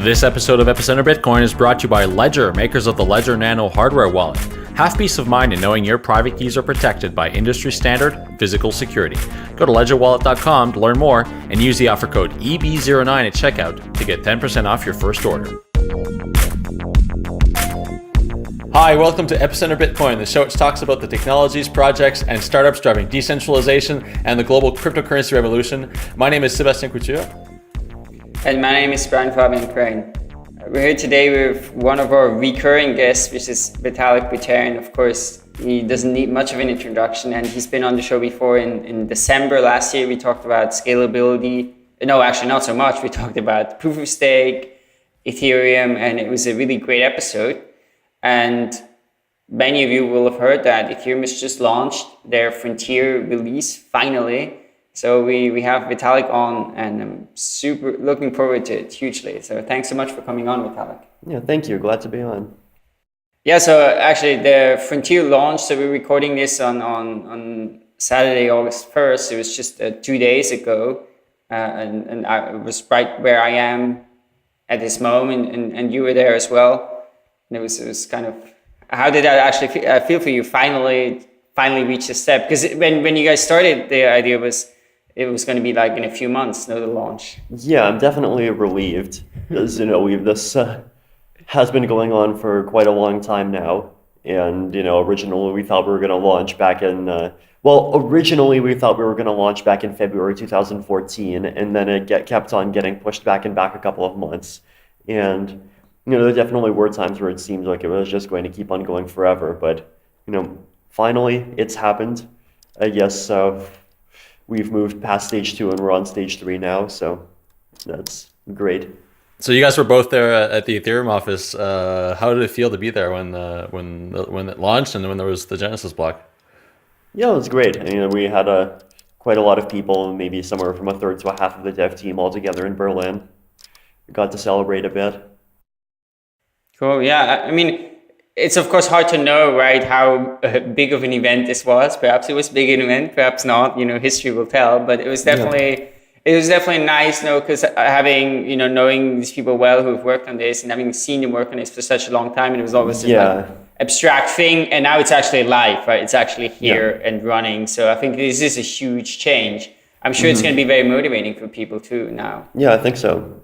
This episode of Epicenter Bitcoin is brought to you by Ledger, makers of the Ledger Nano hardware wallet. Have peace of mind in knowing your private keys are protected by industry standard physical security. Go to ledgerwallet.com to learn more and use the offer code EB09 at checkout to get 10% off your first order. Hi, welcome to Epicenter Bitcoin, the show which talks about the technologies, projects, and startups driving decentralization and the global cryptocurrency revolution. My name is Sébastien Couture. And my name is Brian Fabian Crane. We're here today with one of our recurring guests, which is Vitalik Buterin. Of course, he doesn't need much of an introduction, and he's been on the show before. In December last year, we talked about scalability. No, actually not so much. We talked about proof of stake, Ethereum, and it was a really great episode. And many of you will have heard that Ethereum has just launched their Frontier release, finally. So we have Vitalik on, and I'm super looking forward to it hugely. So thanks so much for coming on, Vitalik. Yeah, thank you. Glad to be on. Yeah, so actually the Frontier launched, so we're recording this on Saturday, August 1st. It was just 2 days ago. And I was right where I am at this moment, and you were there as well. And it was kind of, how did that actually feel for you finally reach this step? Because when you guys started, the idea was, it was going to be like in a few months, the launch. Yeah, I'm definitely relieved because, this has been going on for quite a long time now. And, originally we thought we were going to launch back in, originally we thought we were going to launch back in February 2014, and then it kept on getting pushed back a couple of months. And, there definitely were times where it seemed like it was just going to keep on going forever. But, finally it's happened. I guess we've moved past stage 2 and we're on stage 3 now, so that's great. So you guys were both there at the Ethereum office. How did it feel to be there when it launched and when there was the Genesis block? Yeah, it was great. We had quite a lot of people, maybe somewhere from a third to a half of the dev team all together in Berlin. We got to celebrate a bit. Cool. Yeah, I mean, it's of course hard to know, right, how big of an event this was. Perhaps it was a big an event, perhaps not. History will tell. But it was definitely nice, because having knowing these people well who have worked on this and having seen them work on this for such a long time, and it was always an abstract thing, and now it's actually live, right? It's actually here and running. So I think this is a huge change. I'm sure it's going to be very motivating for people too now. Yeah, I think so.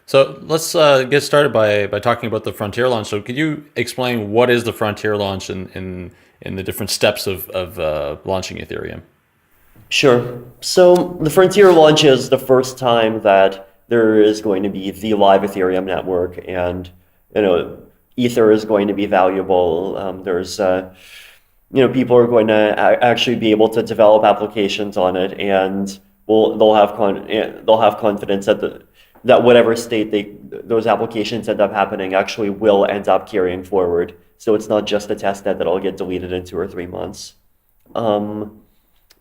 So let's get started by talking about the Frontier launch. So could you explain what is the Frontier launch in the different steps of launching Ethereum? Sure. So the Frontier launch is the first time that there is going to be the live Ethereum network, and Ether is going to be valuable. There's people are going to actually be able to develop applications on it, and they'll have confidence that whatever state those applications end up happening actually will end up carrying forward. So it's not just a testnet that'll get deleted in 2 or 3 months.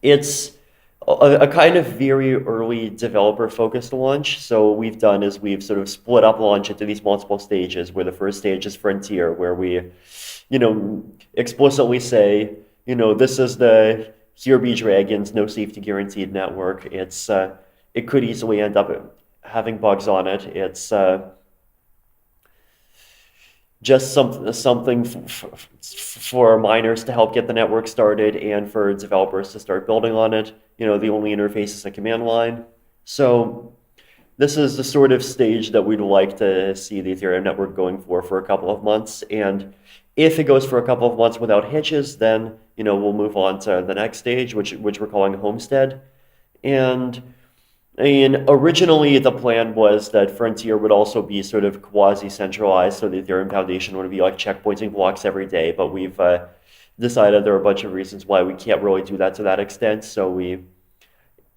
It's a kind of very early developer-focused launch. So what we've done is we've sort of split up launch into these multiple stages, where the first stage is Frontier, where we, explicitly say, this is the here be dragons, no safety guaranteed network. It could easily end up having bugs on it. It's just something for miners to help get the network started and for developers to start building on it. The only interface is a command line. So this is the sort of stage that we'd like to see the Ethereum network going for a couple of months. And if it goes for a couple of months without hitches, then we'll move on to the next stage, which we're calling Homestead. And originally the plan was that Frontier would also be sort of quasi-centralized, so the Ethereum Foundation would be like checkpointing blocks every day, but we've decided there are a bunch of reasons why we can't really do that to that extent, so we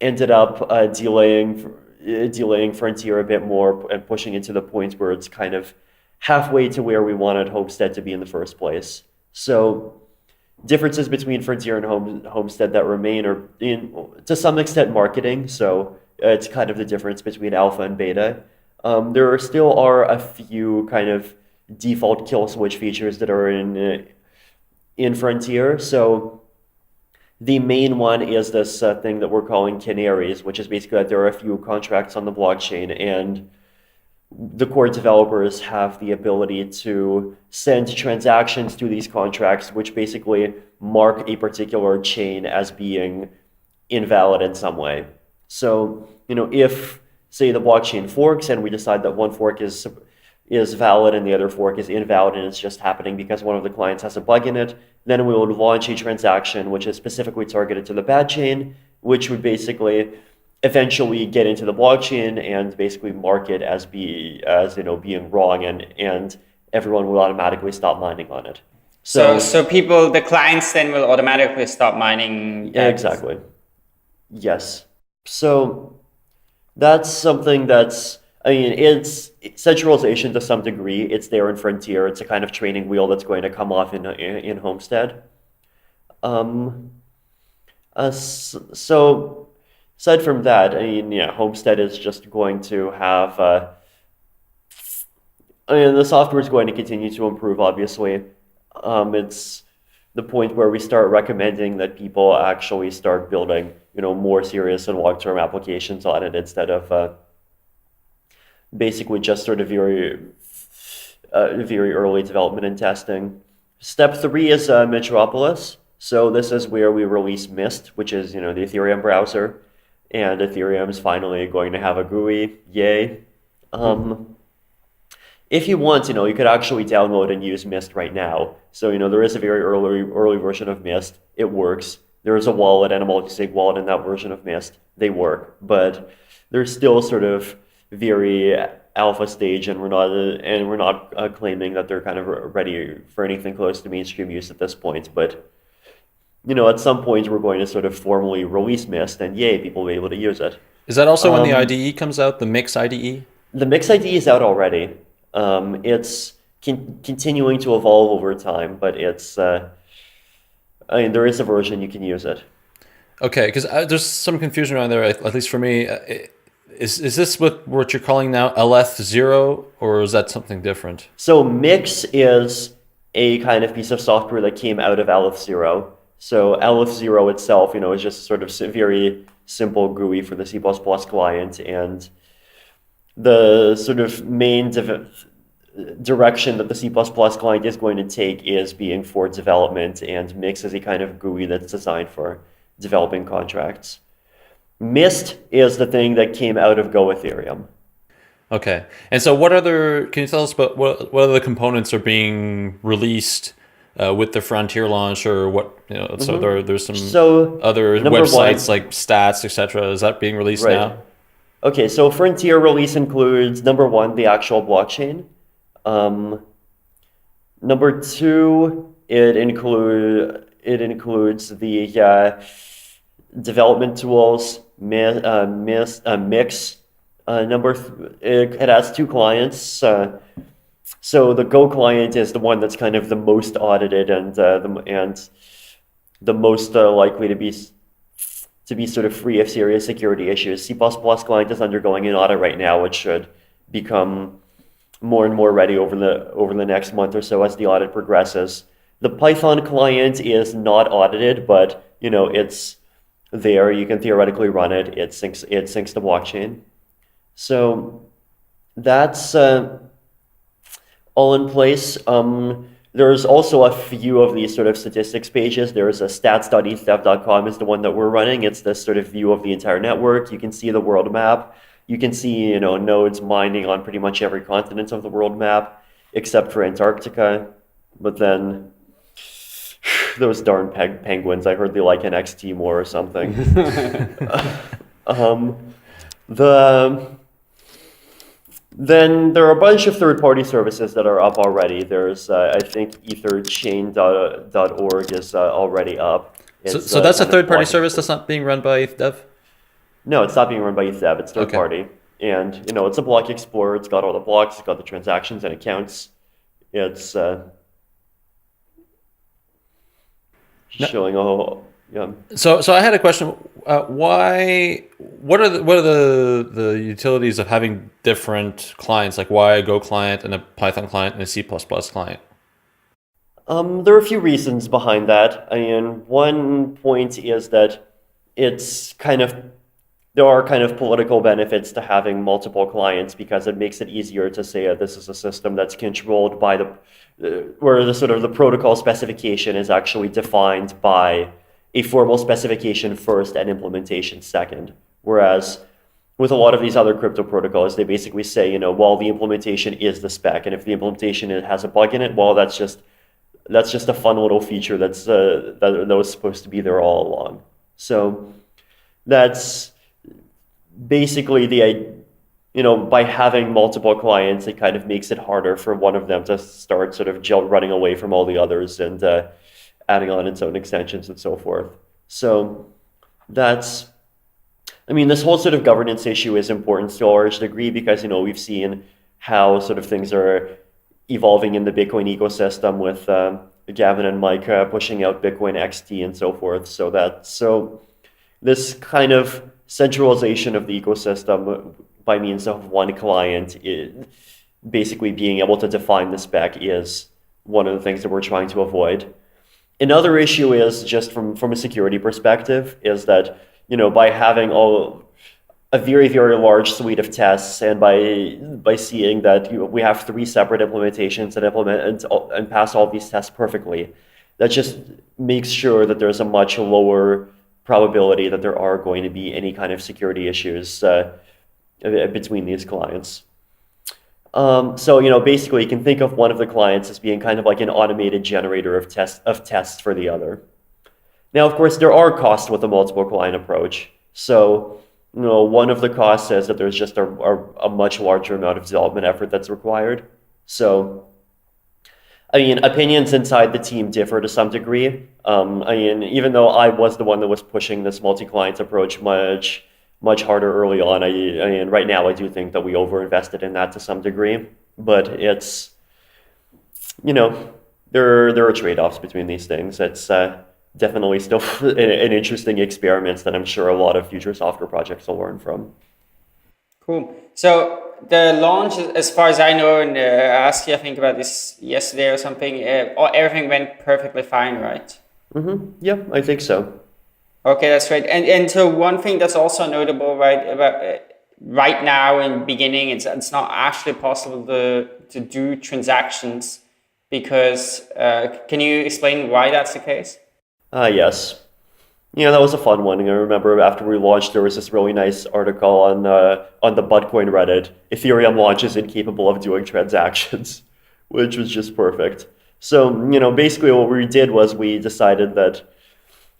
ended up delaying Frontier a bit more and pushing it to the point where it's kind of halfway to where we wanted Homestead to be in the first place. So differences between Frontier and Homestead that remain are, to some extent, marketing, so it's kind of the difference between alpha and beta. There still are a few kind of default kill switch features that are in Frontier. So the main one is this thing that we're calling canaries, which is basically that there are a few contracts on the blockchain, and the core developers have the ability to send transactions to these contracts, which basically mark a particular chain as being invalid in some way. So, if, say, the blockchain forks and we decide that one fork is valid and the other fork is invalid and it's just happening because one of the clients has a bug in it, then we would launch a transaction which is specifically targeted to the bad chain, which would basically eventually get into the blockchain and basically mark it as being wrong, and everyone will automatically stop mining on it. So the clients then will automatically stop mining. Yeah, exactly. Yes. So that's something it's centralization to some degree. It's there in Frontier. It's a kind of training wheel that's going to come off in Homestead. So aside from that, Homestead is just going to have, the software is going to continue to improve, obviously. It's the point where we start recommending that people actually start building, more serious and long-term applications on it instead of basically just sort of very early development and testing. Step 3 is Metropolis. So this is where we release Mist, which is, the Ethereum browser. And Ethereum is finally going to have a GUI. Yay. If you want, you could actually download and use Mist right now. So, there is a very early version of Mist. It works. There is a wallet and a multi-sig wallet in that version of Mist. They work, but they're still sort of very alpha stage, and we're not claiming that they're kind of ready for anything close to mainstream use at this point. But at some point we're going to sort of formally release Mist, and yay, people will be able to use it. Is that also when the IDE comes out, the Mix IDE? The Mix IDE is out already. It's continuing to evolve over time, but it's there is a version you can use it. Okay, because there's some confusion around there, at least for me. Is this what you're calling now LF0, or is that something different? So Mix is a kind of piece of software that came out of LF0. So LF0 itself, is just sort of very simple GUI for the C++ client, and the sort of main direction that the C++ client is going to take is being for development, and Mix is a kind of GUI that's designed for developing contracts. Mist is the thing that came out of Go Ethereum. Okay. And so can you tell us about what other components are being released with the Frontier launch, or what, so there's some other websites like Stats, etc. Is that being released now? Okay, so Frontier release includes, number 1, the actual blockchain. Number 2, it includes the development tools, Mix. It has 2 clients. So the Go client is the one that's kind of the most audited and the most likely to be sort of free of serious security issues. C++ client is undergoing an audit right now, which should become more and more ready over the next month or so as the audit progresses. The Python client is not audited, but it's there. You can theoretically run it. It syncs to blockchain. So that's all in place. There's also a few of these sort of statistics pages. There's a stats.ethdev.com is the one that we're running. It's this sort of view of the entire network. You can see the world map. You can see, nodes mining on pretty much every continent of the world map, except for Antarctica. But then those darn penguins, I heard they like NXT more or something. Then there are a bunch of third-party services that are up already. There's, I think, etherchain.org is already up. So that's a third-party service that's not being run by ETHDev? No, it's not being run by ETHDev. It's third-party. Okay. And, it's a block explorer. It's got all the blocks. It's got the transactions and accounts. It's showing a whole... Yeah. So I had a question. Why? What are the utilities of having different clients? Like, why a Go client and a Python client and a C++ client? There are a few reasons behind that. I mean, one point is that it's kind of there are kind of political benefits to having multiple clients because it makes it easier to say that this is a system that's controlled by where the sort of the protocol specification is actually defined by a formal specification first and implementation second. Whereas with a lot of these other crypto protocols, they basically say, well, the implementation is the spec, and if the implementation has a bug in it, well, that's just a fun little feature that was supposed to be there all along. So that's basically by having multiple clients, it kind of makes it harder for one of them to start sort of running away from all the others and adding on its own extensions and so forth. So this whole sort of governance issue is important to a large degree because, we've seen how sort of things are evolving in the Bitcoin ecosystem with Gavin and Mike pushing out Bitcoin XT and so forth. So this kind of centralization of the ecosystem by means of one client, basically being able to define the spec, is one of the things that we're trying to avoid. Another issue is just from a security perspective is that, by having a very, very large suite of tests and by seeing that we have 3 separate implementations that implement and pass all these tests perfectly, that just makes sure that there's a much lower probability that there are going to be any kind of security issues between these clients. So, basically you can think of one of the clients as being kind of like an automated generator of tests for the other. Now, of course, there are costs with a multiple client approach. So, one of the costs is that there's just a much larger amount of development effort that's required. So, opinions inside the team differ to some degree. Even though I was the one that was pushing this multi-client approach much harder early on, right now I do think that we overinvested in that to some degree. But it's, there are trade-offs between these things. It's definitely still an interesting experiment that I'm sure a lot of future software projects will learn from. Cool. So the launch, as far as I know, and I asked you, I think, about this yesterday or something, everything went perfectly fine, right? Mm-hmm. Yeah, I think so. Okay, that's great. And so one thing that's also notable, right, about right now in the beginning, it's not actually possible to do transactions because, can you explain why that's the case? Yes. That was a fun one. I remember after we launched, there was this really nice article on the Butcoin Reddit. Ethereum launch is incapable of doing transactions, which was just perfect. So, basically what we did was we decided that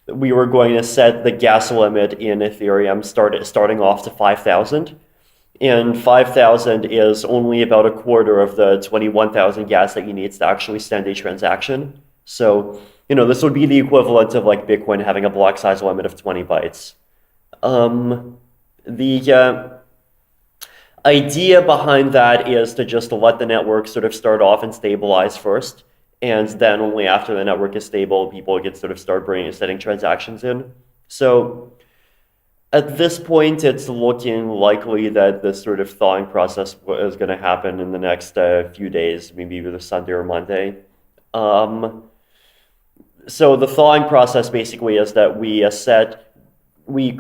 we were going to set the gas limit in Ethereum starting off to 5,000. And 5,000 is only about a quarter of the 21,000 gas that you need to actually send a transaction. So, this would be the equivalent of like Bitcoin having a block size limit of 20 bytes. The idea behind that is to just let the network sort of start off and stabilize first. And then only after the network is stable, people can sort of start setting transactions in. So at this point, it's looking likely that this sort of thawing process is going to happen in the next few days, maybe either Sunday or Monday. So the thawing process basically is that we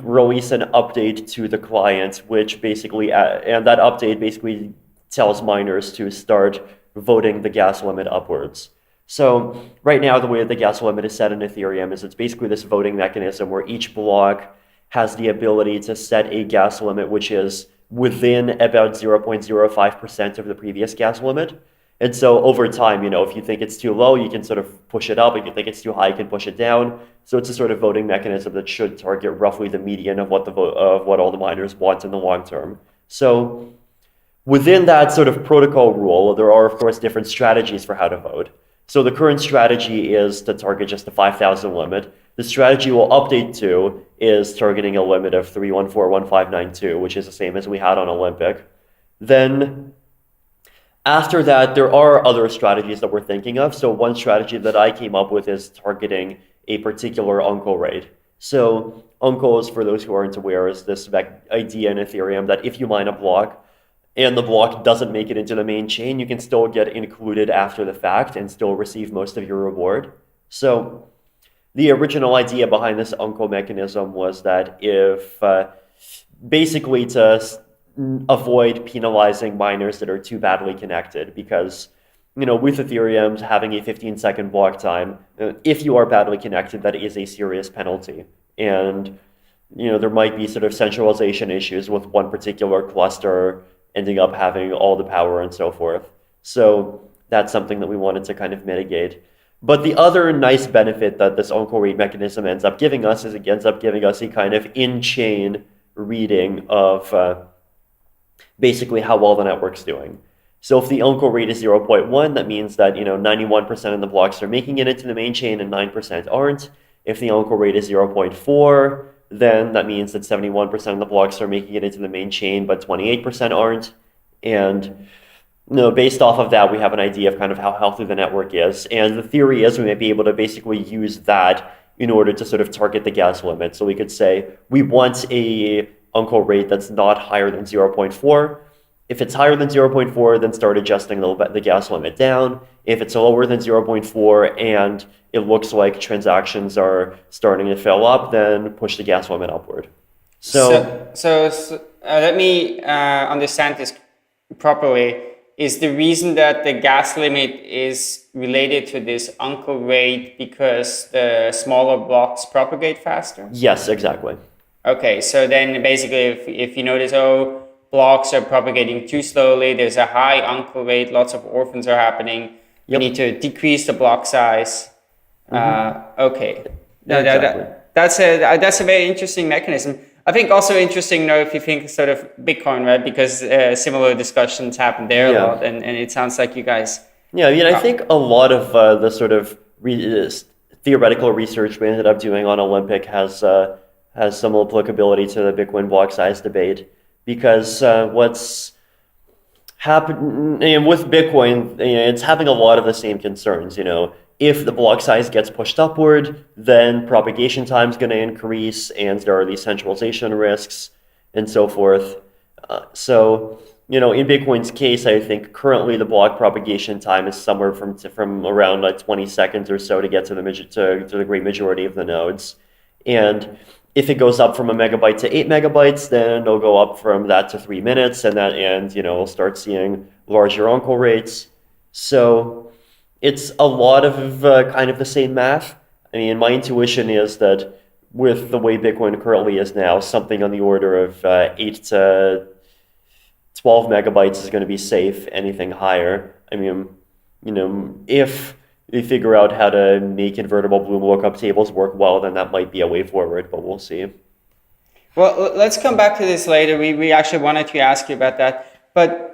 release an update to the client, which basically, and that update basically tells miners to start voting the gas limit upwards. So right now, the way the gas limit is set in Ethereum is it's basically this voting mechanism where each block has the ability to set a gas limit which is within about 0.05% of the previous gas limit. And so over time, if you think it's too low, you can sort of push it up. If you think it's too high, you can push it down. So it's a sort of voting mechanism that should target roughly the median of what all the miners want in the long term. So within that sort of protocol rule, there are, of course, different strategies for how to vote. So the current strategy is to target just the 5,000 limit. The strategy we'll update to is targeting a limit of 3141592, which is the same as we had on Olympic. Then after that, there are other strategies that we're thinking of. So one strategy that I came up with is targeting a particular uncle rate. So uncles, for those who aren't aware, is this idea in Ethereum that if you mine a block and the block doesn't make it into the main chain, you can still get included after the fact and still receive most of your reward. So the original idea behind this uncle mechanism was that if basically to avoid penalizing miners that are too badly connected, because with Ethereum having a 15-second block time, if you are badly connected, that is a serious penalty. And there might be sort of centralization issues with one particular cluster ending up having all the power and so forth. So that's something that we wanted to kind of mitigate. But the other nice benefit that this uncle rate mechanism ends up giving us is it ends up giving us a kind of in-chain reading of basically how well the network's doing. So if the uncle rate is 0.1, that means that 91% of the blocks are making it into the main chain and 9% aren't. If the uncle rate is 0.4, then that means that 71% of the blocks are making it into the main chain, but 28% aren't. And based off of that, we have an idea of kind of how healthy the network is. And the theory is we might be able to basically use that in order to sort of target the gas limit. So we could say we want a uncle rate that's not higher than 0.4. If it's higher than 0.4, then start adjusting the gas limit down. If it's lower than 0.4 and it looks like transactions are starting to fill up, then push the gas limit upward. So let me understand this properly. Is the reason that the gas limit is related to this uncle rate because the smaller blocks propagate faster? Yes, exactly. Okay, so then basically if you notice, blocks are propagating too slowly, there's a high uncle rate, lots of orphans are happening, you need to decrease the block size. Okay, Exactly. that's a very interesting mechanism. I think also interesting, if you think sort of Bitcoin, right? Because similar discussions happen there a lot, and it sounds like you guys. Yeah, I think a lot of the sort of theoretical research we ended up doing on Olympic has some applicability to the Bitcoin block size debate, because what's happening with Bitcoin, it's having a lot of the same concerns. If the block size gets pushed upward, then propagation time is going to increase, and there are these centralization risks and so forth. So in Bitcoin's case, I think currently the block propagation time is somewhere from around 20 seconds or so to get to the great majority of the nodes. And if it goes up from a megabyte to 8 megabytes, then it'll go up from that to 3 minutes, and we'll start seeing larger uncle rates. So it's a lot of kind of the same math. I mean, my intuition is that with the way Bitcoin currently is now, something on the order of 8 to 12 megabytes is going to be safe. Anything higher, I mean, if they figure out how to make invertible Bloom lookup tables work well, then that might be a way forward, but we'll see. Well, let's come back to this later. We actually wanted to ask you about that. But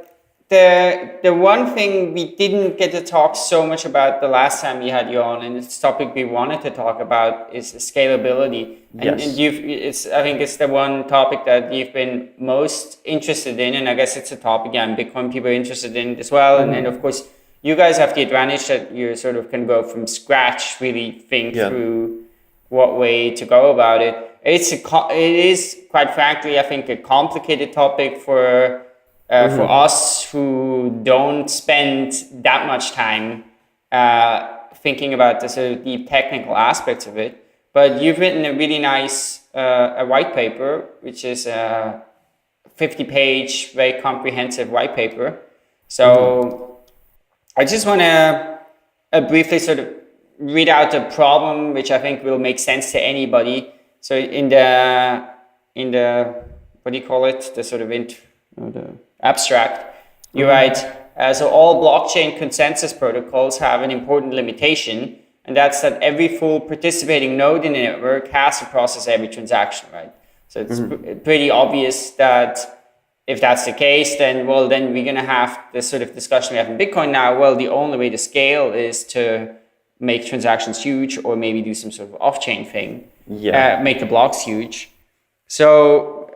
the one thing we didn't get to talk so much about the last time we had you on, and it's a topic we wanted to talk about, is scalability. And, Yes. I think it's the one topic that you've been most interested in, and I guess it's a topic Bitcoin people are interested in as well. And then of course, you guys have the advantage that you sort of can go from scratch, really think through what way to go about it. It is quite frankly, I think, a complicated topic for us who don't spend that much time thinking about the sort of deep technical aspects of it. But you've written a really nice a white paper, which is a 50-page, very comprehensive white paper. So I just want to briefly sort of read out the problem, which I think will make sense to anybody. So in the what do you call it? The sort of the abstract, you write, so all blockchain consensus protocols have an important limitation, and that's that every full participating node in the network has to process every transaction, right? So it's pretty obvious that if that's the case, then we're going to have this sort of discussion we have in Bitcoin now. Well, the only way to scale is to make transactions huge, or maybe do some sort of off-chain thing, make the blocks huge. So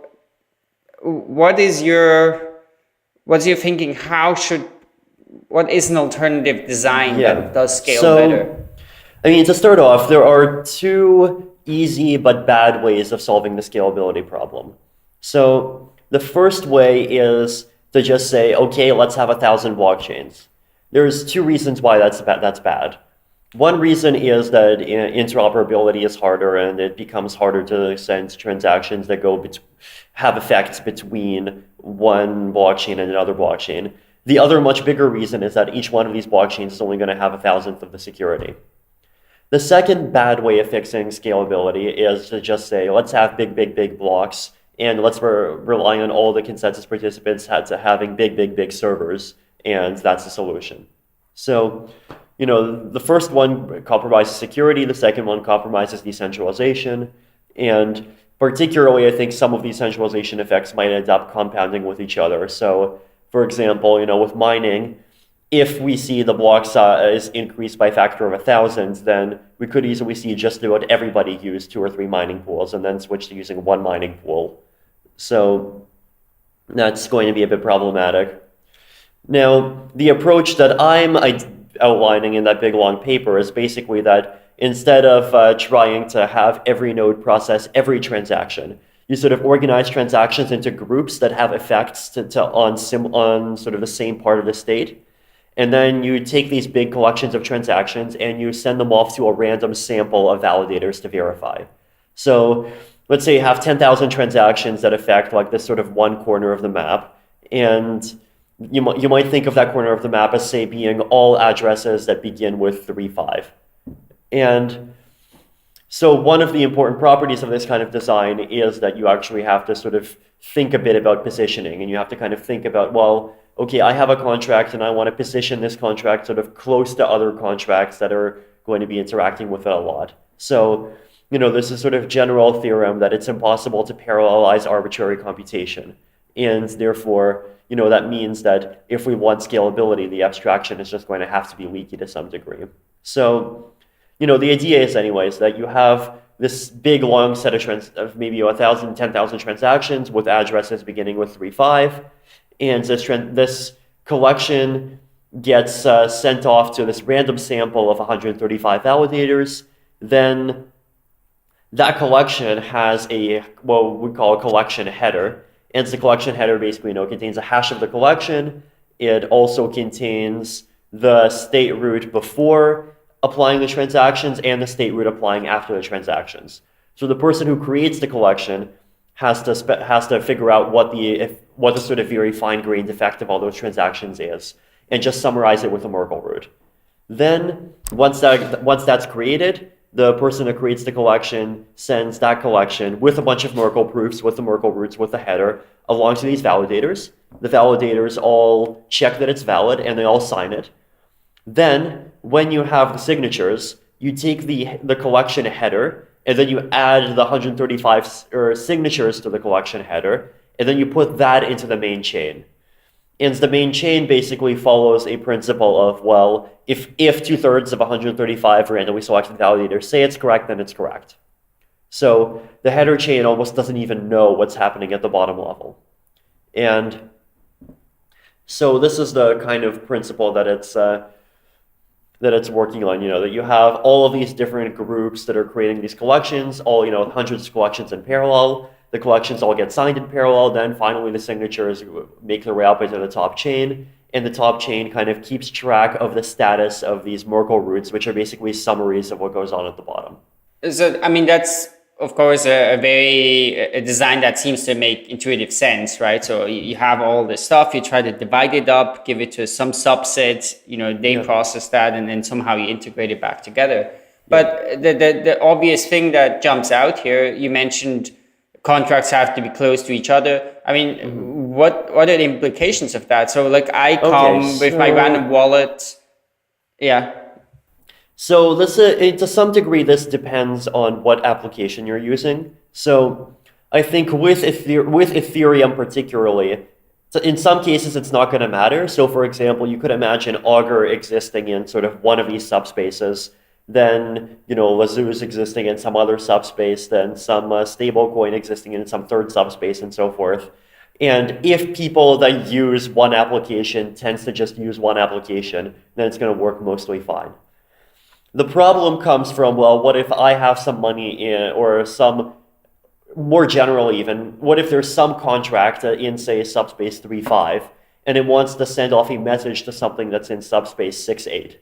what is your thinking? What is an alternative design that does scale better? I mean, to start off, there are two easy but bad ways of solving the scalability problem. So the first way is to just say, okay, let's have 1,000 blockchains. There's two reasons why that's bad. One reason is that interoperability is harder, and it becomes harder to send transactions that have effects between one blockchain and another blockchain. The other much bigger reason is that each one of these blockchains is only going to have 1,000th of the security. The second bad way of fixing scalability is to just say, let's have big blocks, and let's rely on all the consensus participants having big servers, and that's the solution. So, the first one compromises security, the second one compromises decentralization, and particularly I think some of these centralization effects might end up compounding with each other. So, for example, with mining, if we see the block size increased by a factor of 1,000, then we could easily see just about everybody use 2 or 3 mining pools and then switch to using 1 mining pool. So that's going to be a bit problematic. Now, the approach that I'm outlining in that big long paper is basically that instead of trying to have every node process every transaction, you sort of organize transactions into groups that have effects on sort of the same part of the state. And then you take these big collections of transactions and you send them off to a random sample of validators to verify. So let's say you have 10,000 transactions that affect like this sort of one corner of the map. And you might think of that corner of the map as, say, being all addresses that begin with 3.5. And so one of the important properties of this kind of design is that you actually have to sort of think a bit about positioning, and you have to kind of think about, well, okay, I have a contract and I want to position this contract sort of close to other contracts that are going to be interacting with it a lot. So, there's a sort of general theorem that it's impossible to parallelize arbitrary computation. And therefore, that means that if we want scalability, the abstraction is just going to have to be leaky to some degree. So, the idea is anyways that you have this big long set of maybe 1,000, 10,000 transactions with addresses beginning with 3.5. And this collection gets sent off to this random sample of 135 validators. Then that collection has what we call a collection header. And the collection header basically contains a hash of the collection. It also contains the state root before applying the transactions and the state root applying after the transactions. So the person who creates the collection has to figure out what the sort of very fine-grained effect of all those transactions is, and just summarize it with a Merkle root. Then once that's created, the person that creates the collection sends that collection with a bunch of Merkle proofs, with the Merkle roots, with the header, along to these validators. The validators all check that it's valid, and they all sign it. Then, when you have the signatures, you take the collection header, and then you add the 135 signatures to the collection header, and then you put that into the main chain. And the main chain basically follows a principle of, well, if 2/3 of 135 randomly selected validators say it's correct, then it's correct. So the header chain almost doesn't even know what's happening at the bottom level. And so this is the kind of principle that it's working on, that you have all of these different groups that are creating these collections, all, hundreds of collections in parallel. The collections all get signed in parallel. Then finally the signatures make their way up into the top chain. And the top chain kind of keeps track of the status of these Merkle roots, which are basically summaries of what goes on at the bottom. So, I mean, that's, of course, a design that seems to make intuitive sense, right? So you have all this stuff, you try to divide it up, give it to some subset, they process that, and then somehow you integrate it back together. But the obvious thing that jumps out here, you mentioned contracts have to be close to each other. I mean, what are the implications of that? So like I come with my random wallet. Yeah. So this, to some degree, this depends on what application you're using. So I think with Ethereum particularly, in some cases, it's not going to matter. So for example, you could imagine Augur existing in sort of one of these subspaces, then Lazuz existing in some other subspace, then some stablecoin existing in some third subspace, and so forth. And if people that use one application tends to just use one application, then it's going to work mostly fine. The problem comes from, well, what if I have some money in, or some, more generally even, what if there's some contract in, say, subspace 3.5, and it wants to send off a message to something that's in subspace 6.8?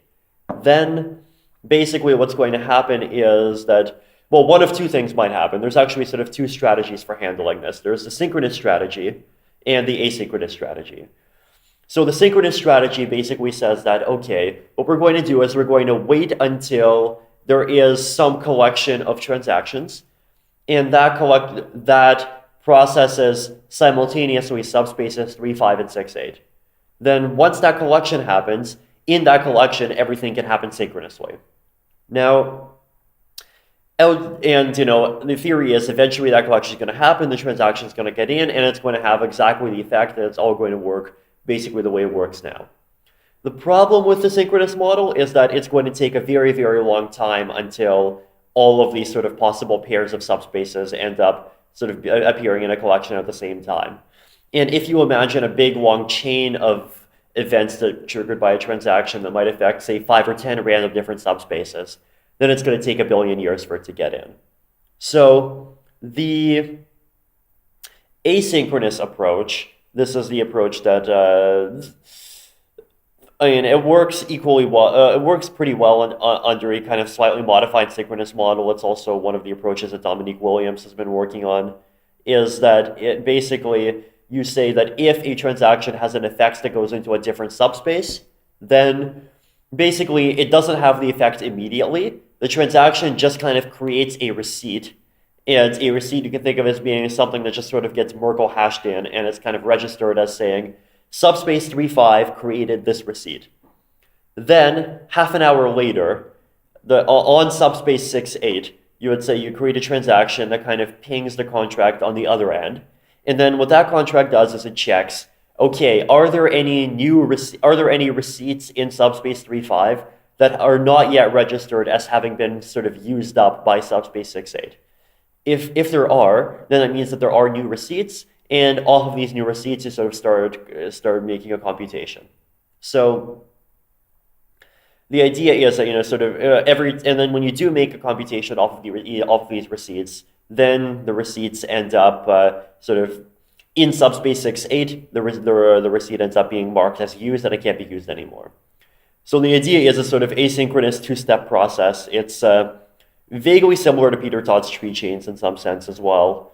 Then basically what's going to happen is that, well, one of two things might happen. There's actually sort of two strategies for handling this. There's the synchronous strategy and the asynchronous strategy. So the synchronous strategy basically says that, okay, what we're going to do is we're going to wait until there is some collection of transactions, and that processes simultaneously subspaces 3, 5, and 6, 8. Then once that collection happens, in that collection, everything can happen synchronously. Now, and the theory is eventually that collection is going to happen, the transaction is going to get in, and it's going to have exactly the effect that it's all going to work basically the way it works now. The problem with the synchronous model is that it's going to take a very, very long time until all of these sort of possible pairs of subspaces end up sort of appearing in a collection at the same time. And if you imagine a big long chain of events that are triggered by a transaction that might affect, say, 5 or 10 random different subspaces, then it's going to take a billion years for it to get in. So the asynchronous approach, this is the approach that, it works equally well. It works pretty well under a kind of slightly modified synchronous model. It's also one of the approaches that Dominique Williams has been working on, is that it basically, you say that if a transaction has an effect that goes into a different subspace, then basically it doesn't have the effect immediately. The transaction just kind of creates a receipt. And a receipt you can think of as being something that just sort of gets Merkle hashed in, and it's kind of registered as saying, subspace 3.5 created this receipt. Then, half an hour later, on subspace 6.8, you would say you create a transaction that kind of pings the contract on the other end. And then what that contract does is it checks, okay, are there any receipts in subspace 3.5 that are not yet registered as having been sort of used up by subspace 6.8? If there are, then it means that there are new receipts, and all of these new receipts you sort of start making a computation. So the idea is that and then when you do make a computation off of these receipts, then the receipts end up sort of in subspace 6.8. The receipt ends up being marked as used, and it can't be used anymore. So the idea is a sort of asynchronous two-step process. It's vaguely similar to Peter Todd's tree chains in some sense as well.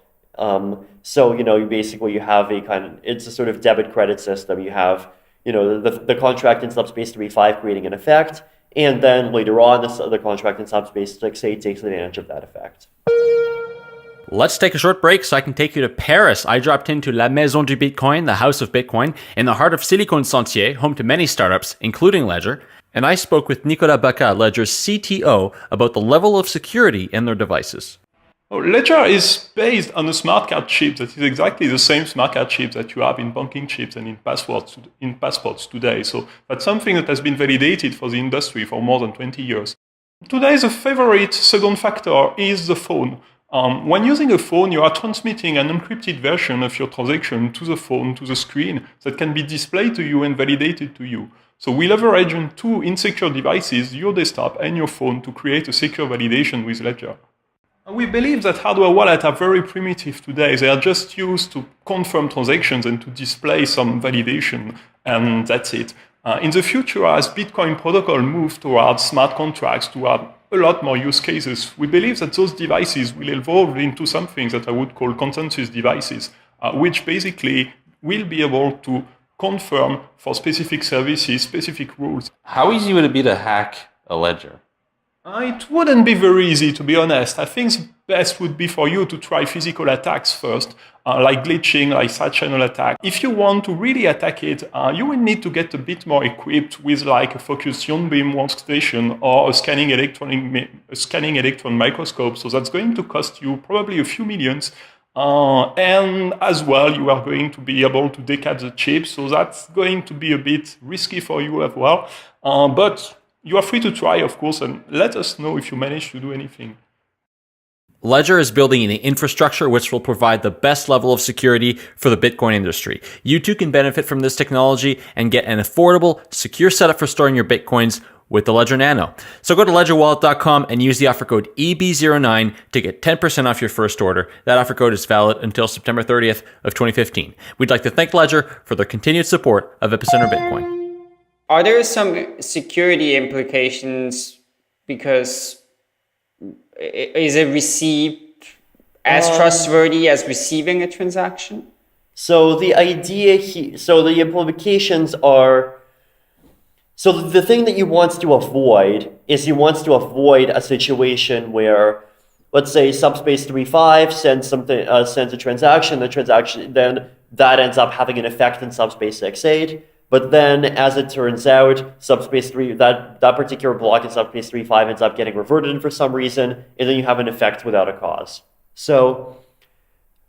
So, you have it's a sort of debit credit system. You have, the contract in subspace 3.5 creating an effect, and then later on, the contract in subspace 6.8 takes advantage of that effect. Let's take a short break so I can take you to Paris. I dropped into La Maison du Bitcoin, the House of Bitcoin, in the heart of Silicon Sentier, home to many startups, including Ledger. And I spoke with Nicolas Bacca, Ledger's CTO, about the level of security in their devices. Ledger is based on a smart card chip that is exactly the same smart card chip that you have in banking chips and in passports today. So that's something that has been validated for the industry for more than 20 years. Today, the favorite second factor is the phone. When using a phone, you are transmitting an encrypted version of your transaction to the phone, to the screen, that can be displayed to you and validated to you. So we leverage on two insecure devices, your desktop and your phone, to create a secure validation with Ledger. And we believe that hardware wallets are very primitive today. They are just used to confirm transactions and to display some validation, and that's it. In the future, as Bitcoin protocol moves towards smart contracts, toward a lot more use cases, we believe that those devices will evolve into something that I would call consensus devices, which basically will be able to confirm for specific services, specific rules. How easy would it be to hack a ledger? It wouldn't be very easy, to be honest. I think the best would be for you to try physical attacks first, like glitching, like side channel attack. If you want to really attack it, you will need to get a bit more equipped with like a focused ion beam workstation or a scanning electron microscope. So that's going to cost you probably a few millions. And as well, you are going to be able to decap the chip. So that's going to be a bit risky for you as well. But you are free to try, of course, and let us know if you manage to do anything. Ledger is building an infrastructure which will provide the best level of security for the Bitcoin industry. You too can benefit from this technology and get an affordable, secure setup for storing your Bitcoins with the Ledger Nano. So go to ledgerwallet.com and use the offer code EB09 to get 10% off your first order. That offer code is valid until September 30th of 2015. We'd like to thank Ledger for their continued support of Epicenter Bitcoin. Are there some security implications because is a receipt as trustworthy as receiving a transaction? So the idea so the implications are, so the thing that you want to avoid is you want to avoid a situation where, let's say, subspace 3.5 sends a transaction, then that ends up having an effect in subspace 6.8. But then, as it turns out, subspace 3, that particular block in subspace 3.5 ends up getting reverted for some reason, and then you have an effect without a cause. So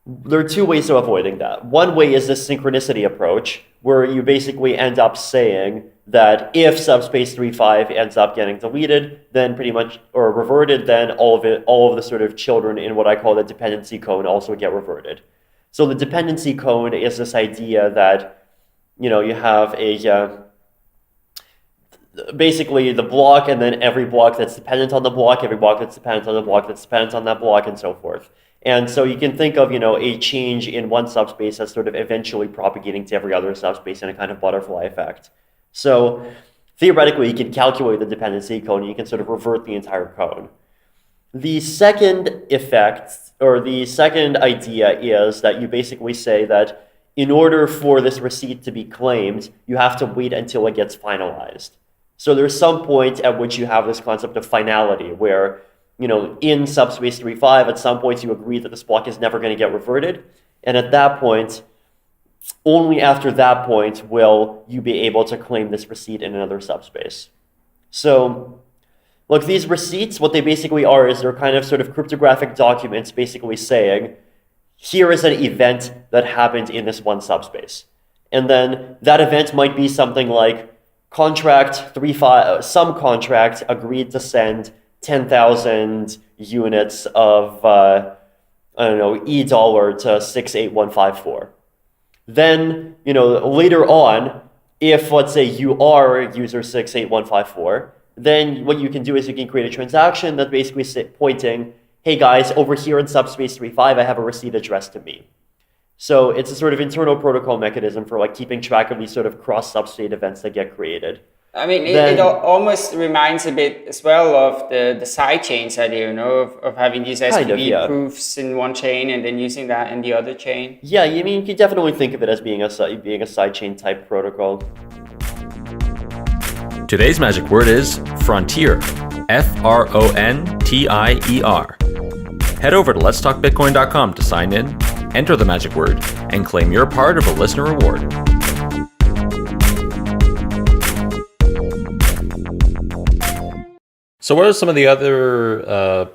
there are two ways of avoiding that. One way is this synchronicity approach, where you basically end up saying that if subspace 3.5 ends up getting deleted, then pretty much, or reverted, then all of the sort of children in what I call the dependency cone also get reverted. So the dependency cone is this idea that, you know, you have basically the block, and then every block that's dependent on the block, every block that's dependent on the block that's dependent on that block, and so forth. And so you can think of, you know, a change in one subspace as sort of eventually propagating to every other subspace in a kind of butterfly effect. So theoretically, you can calculate the dependency cone, and you can sort of revert the entire cone. The second effect, or the second idea, is that you basically say that in order for this receipt to be claimed, you have to wait until it gets finalized. So there's some point at which you have this concept of finality, where, you know, in subspace 3.5, at some point you agree that this block is never going to get reverted. And at that point, only after that point will you be able to claim this receipt in another subspace. So, look, these receipts, what they basically are is they're kind of sort of cryptographic documents basically saying, here is an event that happened in this one subspace. And then that event might be something like contract 3.5, some contract agreed to send 10,000 units of, I don't know, $E to 68154. Then, you know, later on, if, let's say, you are user 68154, then what you can do is you can create a transaction that basically pointing, hey guys, over here in subspace 3.5, I have a receipt addressed to me. So it's a sort of internal protocol mechanism for like keeping track of these sort of cross-substate events that get created. I mean, it almost reminds a bit as well of the sidechains idea, you know, of having these SPV proofs in one chain and then using that in the other chain. Yeah, you mean, you can definitely think of it as being a sidechain type protocol. Today's magic word is frontier. Frontier. Head over to letstalkbitcoin.com to sign in, enter the magic word, and claim your part of a listener reward. So what are some of the other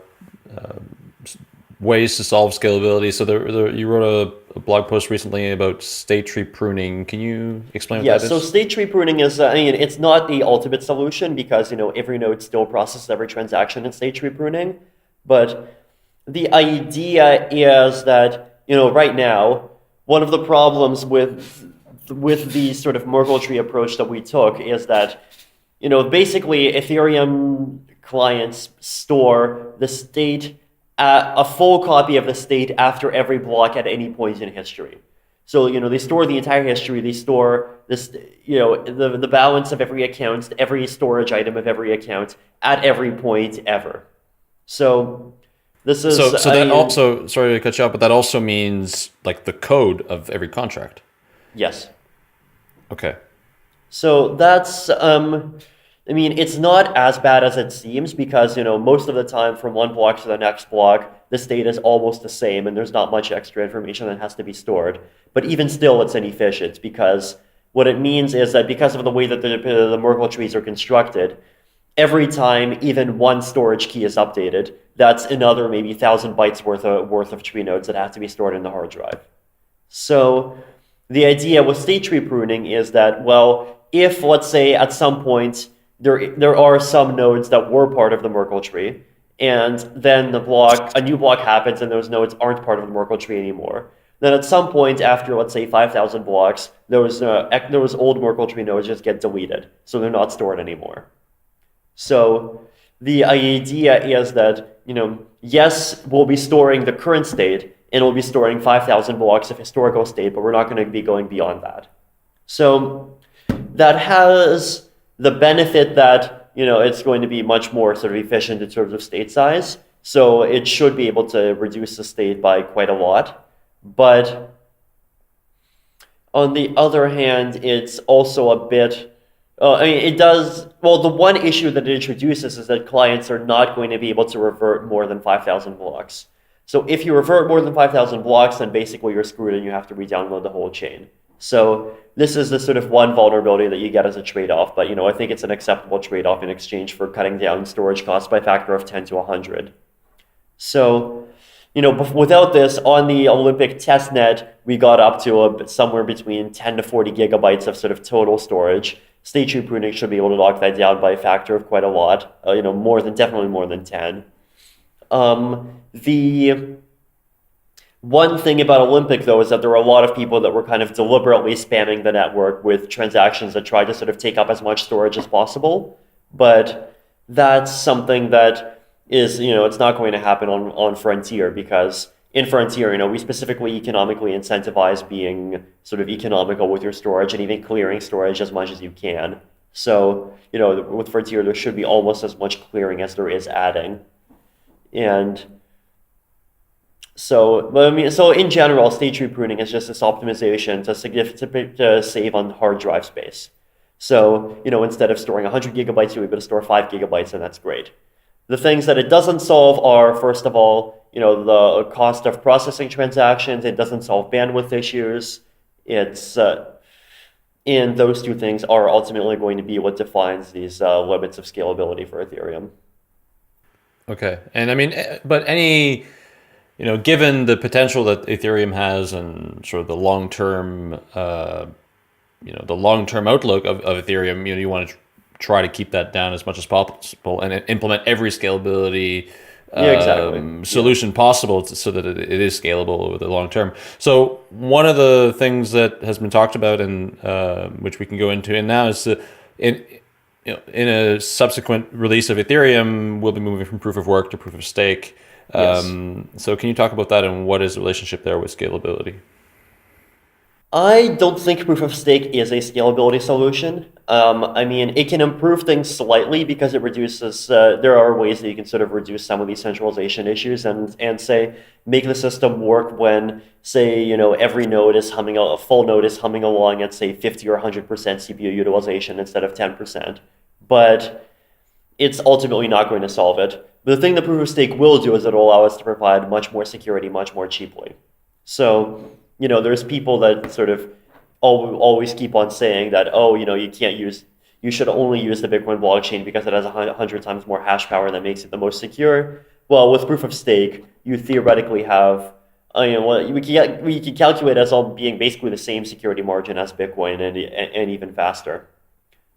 ways to solve scalability? So you wrote a blog post recently about state tree pruning. Can you explain what that is? Yeah, so state tree pruning is, I mean, it's not the ultimate solution because, you know, every node still processes every transaction in state tree pruning. But the idea is that, you know, right now, one of the problems with the sort of Merkle tree approach that we took is that, you know, basically Ethereum clients store the state, a full copy of the state after every block at any point in history. So, you know, they store the entire history, they store this, you know, the balance of every account, every storage item of every account at every point ever. So this is... So that also, sorry to cut you off, but that also means like the code of every contract. Yes. Okay. So that's, I mean, it's not as bad as it seems because, you know, most of the time from one block to the next block, the state is almost the same and there's not much extra information that has to be stored. But even still, it's inefficient because what it means is that because of the way that the Merkle trees are constructed, every time even one storage key is updated, that's another maybe 1,000 bytes worth of tree nodes that have to be stored in the hard drive. So the idea with state tree pruning is that, well, if, let's say, at some point, there are some nodes that were part of the Merkle tree, and then a new block happens and those nodes aren't part of the Merkle tree anymore. Then at some point after, let's say, 5,000 blocks, those old Merkle tree nodes just get deleted, so they're not stored anymore. So the idea is that, you know, yes, we'll be storing the current state, and we'll be storing 5,000 blocks of historical state, but we're not going to be going beyond that. So that has the benefit that it's going to be much more sort of efficient in terms of state size. So it should be able to reduce the state by quite a lot. But on the other hand, it's also a bit, it does, well, the one issue that it introduces is that clients are not going to be able to revert more than 5,000 blocks. So if you revert more than 5,000 blocks, then basically you're screwed and you have to re-download the whole chain. So this is the sort of one vulnerability that you get as a trade-off, but I think it's an acceptable trade-off in exchange for cutting down storage costs by a factor of 10 to 100. So, without this, on the Olympic testnet, we got up to somewhere between 10 to 40 gigabytes of sort of total storage. State tree pruning should be able to knock that down by a factor of quite a lot, definitely more than 10. The one thing about Olympic, though, is that there are a lot of people that were kind of deliberately spamming the network with transactions that tried to sort of take up as much storage as possible. But that's something that is, it's not going to happen on Frontier, because in Frontier, we specifically economically incentivize being sort of economical with your storage and even clearing storage as much as you can. So, with Frontier, there should be almost as much clearing as there is adding. And so in general, state tree pruning is just this optimization to save on hard drive space. So, instead of storing 100 gigabytes, you're able to store 5 gigabytes, and that's great. The things that it doesn't solve are, first of all, the cost of processing transactions. It doesn't solve bandwidth issues. It's and those two things are ultimately going to be what defines these limits of scalability for Ethereum. Okay, and I mean, but any, given the potential that Ethereum has and sort of the long-term, the long-term outlook of Ethereum, you want to try to keep that down as much as possible and implement every scalability solution possible so that it is scalable over the long term. So one of the things that has been talked about and which we can go into now is in a subsequent release of Ethereum, we'll be moving from proof of work to proof of stake. Yes. So can you talk about that and what is the relationship there with scalability? I don't think proof of stake is a scalability solution. It can improve things slightly because it reduces, there are ways that you can sort of reduce some of these centralization issues and say, make the system work when, say, every node is a full node is humming along at, say, 50 or 100% CPU utilization instead of 10%. But it's ultimately not going to solve it. But the thing that proof of stake will do is it'll allow us to provide much more security, much more cheaply. So, there's people that sort of always keep on saying that, you should only use the Bitcoin blockchain because it has 100 times more hash power that makes it the most secure. Well, with proof of stake, you theoretically have, we can calculate as all being basically the same security margin as Bitcoin and even faster.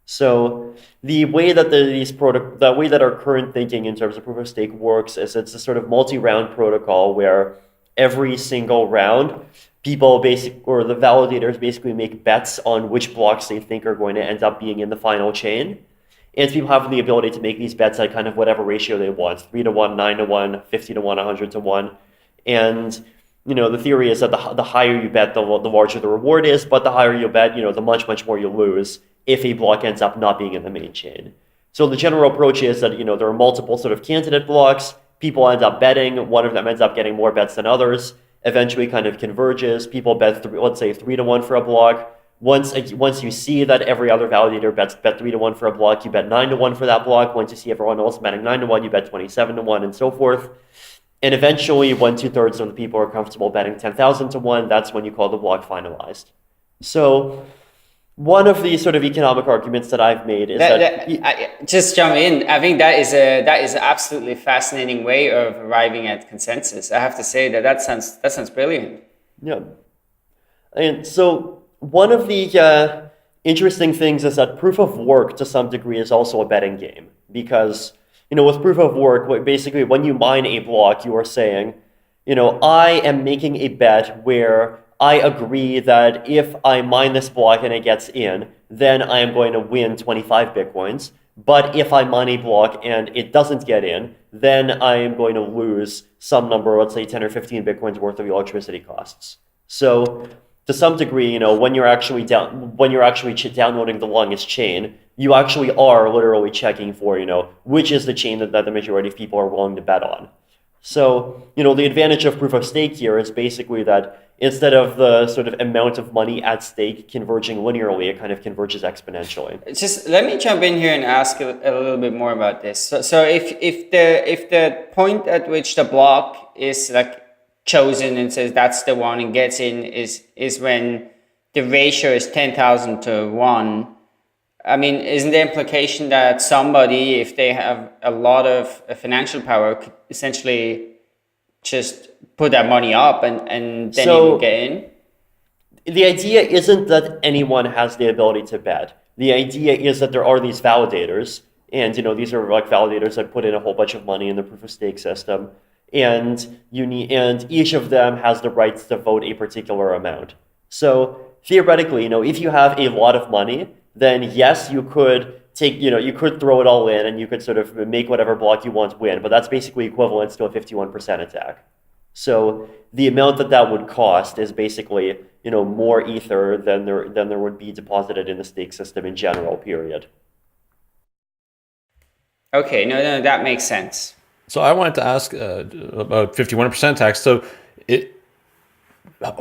So the way that the way that our current thinking in terms of proof of stake works is it's a sort of multi-round protocol where every single round, the validators basically make bets on which blocks they think are going to end up being in the final chain. And people have the ability to make these bets at kind of whatever ratio they want, 3 to 1, 9 to 1, 50 to 1, 100 to 1. And, the theory is that the higher you bet, the larger the reward is, but the higher you bet, the much, much more you lose if a block ends up not being in the main chain. So the general approach is that, there are multiple sort of candidate blocks. People end up betting. One of them ends up getting more bets than others. Eventually kind of converges. People bet, let's say, 3 to 1 for a block. Once you see that every other validator bet 3 to 1 for a block, you bet 9 to 1 for that block. Once you see everyone else betting 9 to 1, you bet 27 to 1, and so forth. And eventually, when 2/3 of the people are comfortable betting 10,000 to 1, that's when you call the block finalized. So one of the sort of economic arguments that I've made is just jump in. I think that is an absolutely fascinating way of arriving at consensus. I have to say that sounds brilliant. Yeah, and so one of the interesting things is that proof of work to some degree is also a betting game, because with proof of work, basically when you mine a block, you are saying, I am making a bet where I agree that if I mine this block and it gets in, then I am going to win 25 Bitcoins. But if I mine a block and it doesn't get in, then I am going to lose some number, let's say 10 or 15 Bitcoins worth of electricity costs. So to some degree, when you're actually downloading the longest chain, you actually are literally checking for, which is the chain that the majority of people are willing to bet on. So, the advantage of proof of stake here is basically that instead of the sort of amount of money at stake converging linearly, it kind of converges exponentially. Just let me jump in here and ask a little bit more about this. So if the point at which the block is like chosen and says that's the one and gets in is when the ratio is 10,000 to 1. I mean, isn't the implication that somebody, if they have a lot of financial power, could essentially just put that money up and then you can get in? The idea isn't that anyone has the ability to bet. The idea is that there are these validators, and these are like validators that put in a whole bunch of money in the proof of stake system, and each of them has the rights to vote a particular amount. So theoretically, if you have a lot of money, then yes, you could you could throw it all in and you could sort of make whatever block you want win, but that's basically equivalent to a 51% attack. So the amount that would cost is basically, more ether than there would be deposited in the stake system in general, period. Okay, no, that makes sense. So I wanted to ask about 51% attack. So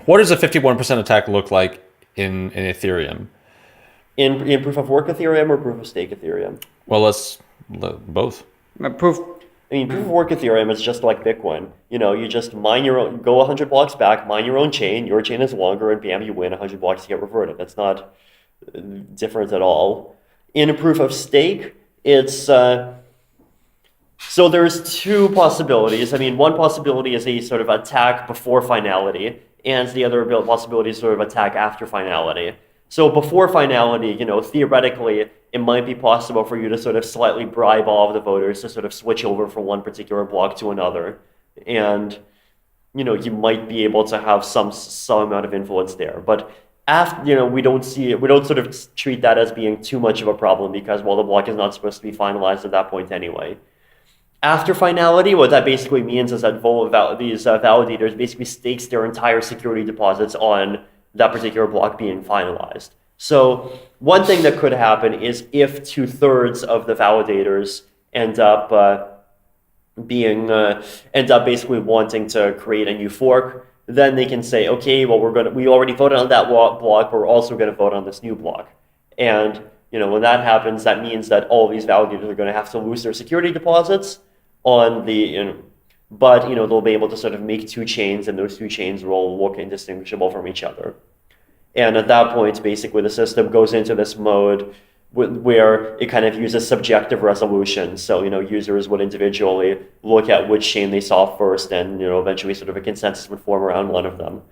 what does a 51% attack look like in Ethereum? In proof of work Ethereum or proof of stake Ethereum? Well, let's both. Proof of work Ethereum is just like Bitcoin. You just mine your own, go 100 blocks back, mine your own chain. Your chain is longer, and bam, you win 100 blocks to get reverted. That's not different at all. In proof of stake, it's so there's two possibilities. One possibility is a sort of attack before finality, and the other possibility is sort of attack after finality. So before finality, theoretically, it might be possible for you to sort of slightly bribe all of the voters to sort of switch over from one particular block to another. And, you might be able to have some amount of influence there. But after, we don't sort of treat that as being too much of a problem because, well, the block is not supposed to be finalized at that point anyway. After finality, what that basically means is that these validators basically stakes their entire security deposits on that particular block being finalized. So one thing that could happen is if 2/3 of the validators end up basically wanting to create a new fork, then they can say, okay, well, we already voted on that block, but we're also going to vote on this new block. And when that happens, that means that all of these validators are going to have to lose their security deposits on but they'll be able to sort of make two chains, and those two chains will look indistinguishable from each other. And at that point, basically, the system goes into this mode where it kind of uses subjective resolution. So, users would individually look at which chain they saw first, and eventually sort of a consensus would form around one of them.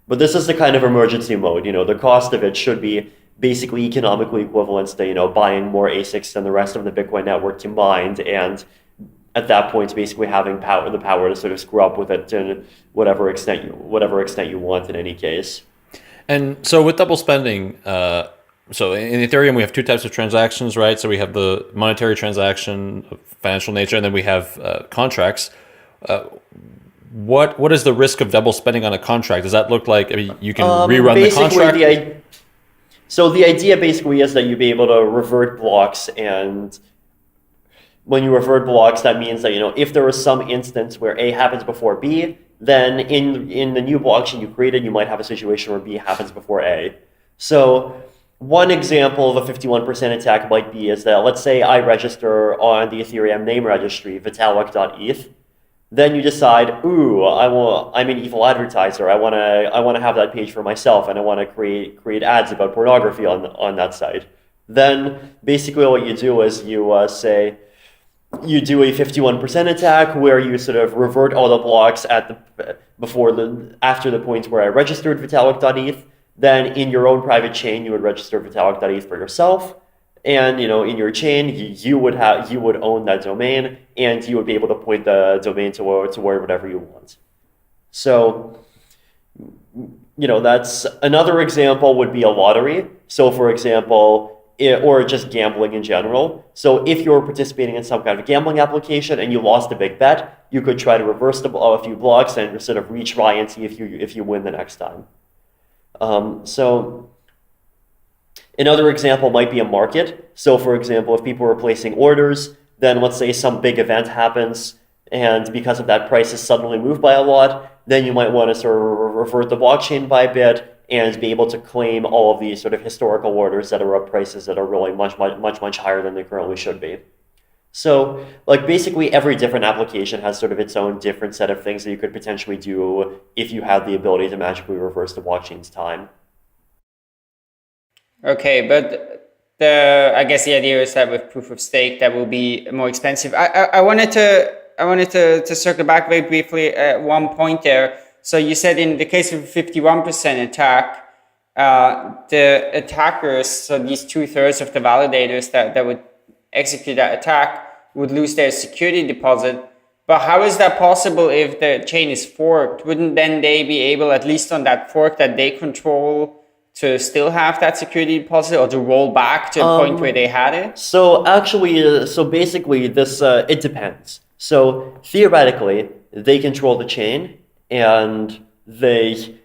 But this is the kind of emergency mode. The cost of it should be basically economically equivalent to buying more ASICs than the rest of the Bitcoin network combined, and at that point, basically having the power to sort of screw up with it to whatever extent you want in any case. And so with double spending, so in Ethereum, we have two types of transactions, right? So we have the monetary transaction of financial nature, and then we have contracts. What is the risk of double spending on a contract? Does that look like, you can rerun the contract? So the idea basically is that you'd be able to revert blocks, and when you revert blocks, that means that, if there was some instance where A happens before B, then in the new blockchain you created, you might have a situation where B happens before A. So one example of a 51% attack might be is that, let's say I register on the Ethereum name registry, Vitalik.eth. Then you decide, I'm an evil advertiser. I want to have that page for myself, and I want to create ads about pornography on that site. Then basically what you do is you do a 51% attack where you sort of revert all the blocks after the point where I registered Vitalik.eth. Then in your own private chain, you would register Vitalik.eth for yourself. And in your chain, you would own that domain, and you would be able to point the domain to whatever you want. So, that's another example would be a lottery. So, for example, or just gambling in general. So if you're participating in some kind of gambling application and you lost a big bet, you could try to reverse a few blocks and sort of retry and see if you win the next time. So another example might be a market. So for example, if people are placing orders, then let's say some big event happens, and because of that, prices suddenly move by a lot, then you might want to sort of revert the blockchain by a bit and be able to claim all of these sort of historical orders that are at prices that are really much higher than they currently should be. So like basically every different application has sort of its own different set of things that you could potentially do if you had the ability to magically reverse the blockchain's time. Okay, but I guess the idea is that with proof of stake that will be more expensive. I wanted to circle back very briefly at one point there. So you said in the case of a 51% attack, the attackers, so these 2/3 of the validators that would execute that attack would lose their security deposit. But how is that possible if the chain is forked? Wouldn't then they be able, at least on that fork that they control, to still have that security deposit or to roll back to a point where they had it? So actually, so basically this, it depends. So theoretically, they control the chain and they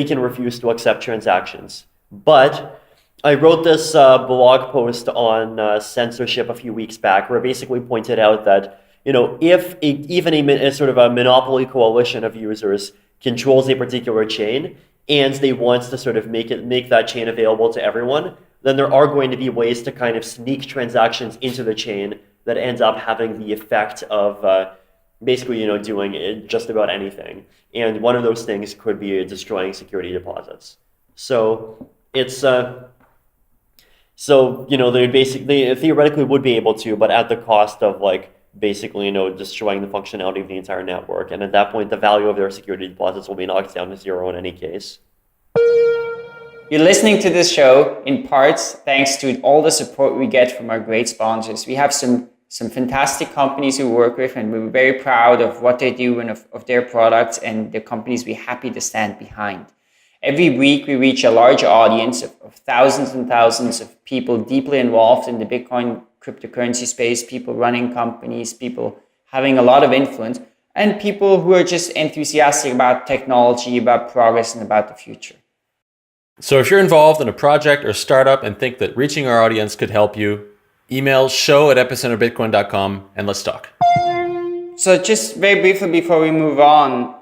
can refuse to accept transactions. But I wrote this blog post on censorship a few weeks back where I basically pointed out that, if even a sort of a monopoly coalition of users controls a particular chain, and they want to sort of make that chain available to everyone, then there are going to be ways to kind of sneak transactions into the chain that ends up having the effect of basically, doing just about anything. And one of those things could be destroying security deposits. So it's they theoretically would be able to, but at the cost of basically, destroying the functionality of the entire network. And at that point, the value of their security deposits will be knocked down to zero in any case. You're listening to this show in parts thanks to all the support we get from our great sponsors. We have some fantastic companies we work with, and we're very proud of what they do and of their products and the companies we're happy to stand behind. Every week, we reach a large audience of thousands and thousands of people deeply involved in the Bitcoin cryptocurrency space, people running companies, people having a lot of influence, and people who are just enthusiastic about technology, about progress, and about the future. So if you're involved in a project or startup and think that reaching our audience could help you, email show@epicenterbitcoin.com and let's talk. So just very briefly before we move on,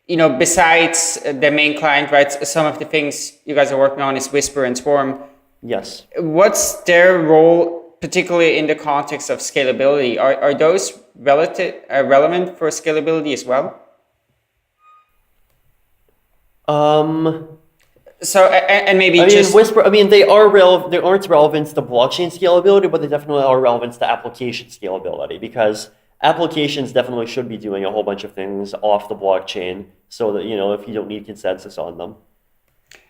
besides the main client, right, some of the things you guys are working on is Whisper and Swarm. Yes. What's their role, particularly in the context of scalability? Are those relevant for scalability as well? So and maybe Whisper. They are they aren't relevant to blockchain scalability, but they definitely are relevant to application scalability because applications definitely should be doing a whole bunch of things off the blockchain, so that if you don't need consensus on them.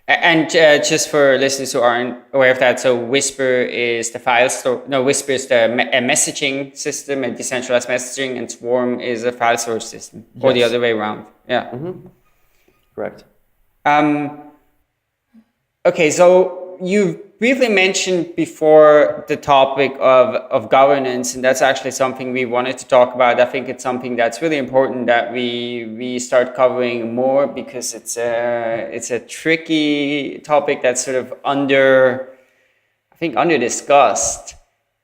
And just for listeners who aren't aware of that, so Whisper is the file store. No, Whisper is a messaging system, a decentralized messaging, and Swarm is a file storage system, or the other way around. Yeah. Mm-hmm. Correct. Okay, so you briefly mentioned before the topic of governance, and that's actually something we wanted to talk about. I think it's something that's really important that we start covering more because it's a tricky topic that's sort of under discussed.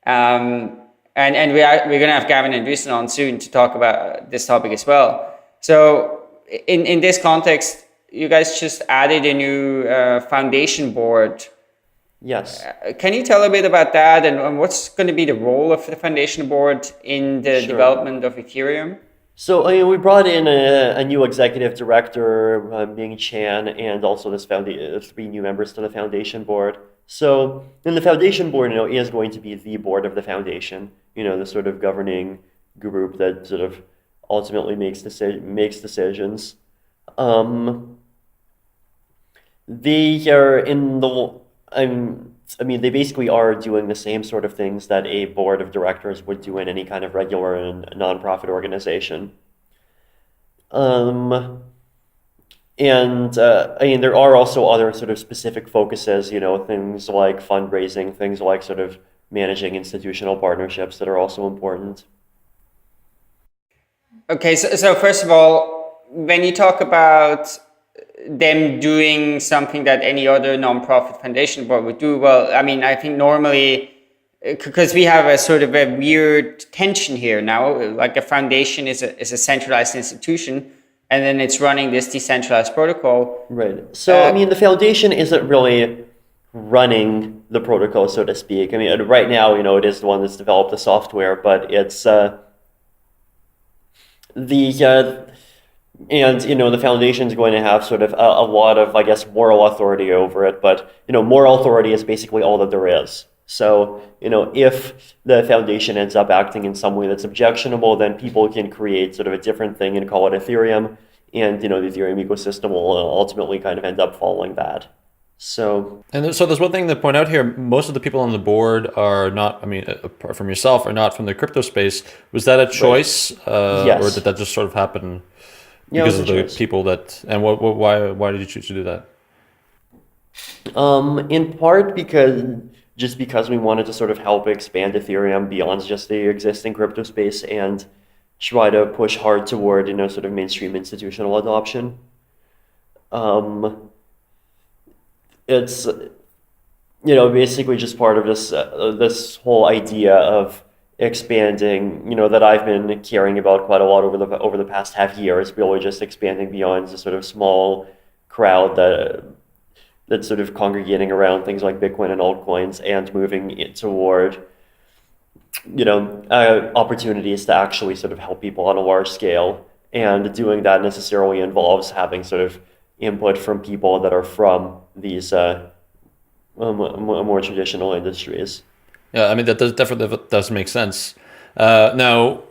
And we're going to have Gavin and Andreessen on soon to talk about this topic as well. So in this context, you guys just added a new foundation board. Yes. Can you tell a bit about that and what's going to be the role of the foundation board in the development of Ethereum? So we brought in a new executive director, Ming Chan, and also this 3 new members to the foundation board. So in the foundation board, is going to be the board of the foundation, the sort of governing group that sort of ultimately makes decisions. They are they basically are doing the same sort of things that a board of directors would do in any kind of regular and nonprofit organization. There are also other sort of specific focuses, things like fundraising, things like sort of managing institutional partnerships that are also important. Okay, so first of all, when you talk about them doing something that any other nonprofit foundation board would do? Well, I mean, I think normally, because we have a sort of a weird tension here now, like a foundation is a centralized institution, and then it's running this decentralized protocol. Right. So, I mean, the foundation isn't really running the protocol, so to speak. I mean, right now, it is the one that's developed the software, but it's the foundation is going to have sort of a lot of, I guess, moral authority over it, but, moral authority is basically all that there is. So, if the foundation ends up acting in some way that's objectionable, then people can create sort of a different thing and call it Ethereum, and, the Ethereum ecosystem will ultimately kind of end up following that. So there's one thing to point out here. Most of the people on the board are not, I mean, apart from yourself, are not from the crypto space. Was that a choice? Right. Yes. Or did that just sort of happen because of the people that, and why did you choose to do that? In part because we wanted to sort of help expand Ethereum beyond just the existing crypto space and try to push hard toward, sort of mainstream institutional adoption. It's, basically just part of this whole idea of expanding, that I've been caring about quite a lot over the past half year, is really just expanding beyond the sort of small crowd that's sort of congregating around things like Bitcoin and altcoins, and moving it toward, opportunities to actually sort of help people on a large scale. And doing that necessarily involves having sort of input from people that are from these more traditional industries. Yeah, I mean, that definitely does make sense. Now,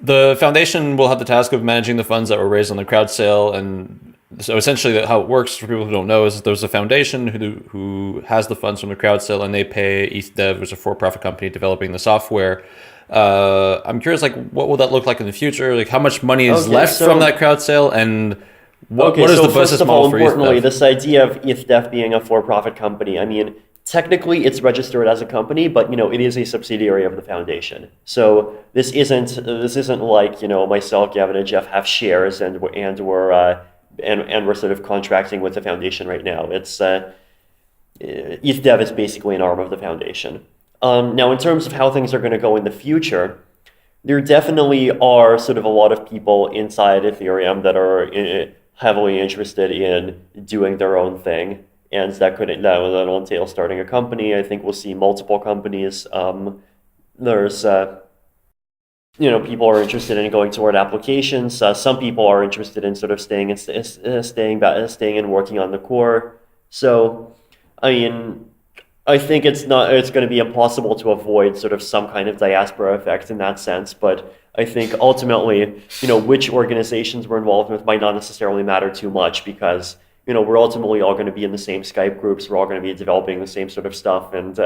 the foundation will have the task of managing the funds that were raised on the crowd sale, and so essentially how it works for people who don't know is that there's a foundation who has the funds from the crowd sale, and they pay ETHDev, which is a for-profit company developing the software. I'm curious, like, what will that look like in the future? Like, how much money is left from that crowd sale, and what is the business model for ETHDev? Importantly, this idea of ETHDev being a for-profit company, I mean, technically it's registered as a company, but it is a subsidiary of the foundation. So this isn't like myself, Gavin, and Jeff have shares and we're sort of contracting with the foundation right now. It's ETHDev is basically an arm of the foundation. Now, in terms of how things are going to go in the future, there definitely are sort of a lot of people inside Ethereum that are heavily interested in doing their own thing, and that'll entail starting a company. I think we'll see multiple companies. There's people are interested in going toward applications. Some people are interested in sort of staying and working on the core. So, I mean, I think it's going to be impossible to avoid sort of some kind of diaspora effect in that sense. But I think ultimately, which organizations we're involved with might not necessarily matter too much, because we're ultimately all going to be in the same Skype groups. We're all going to be developing the same sort of stuff, and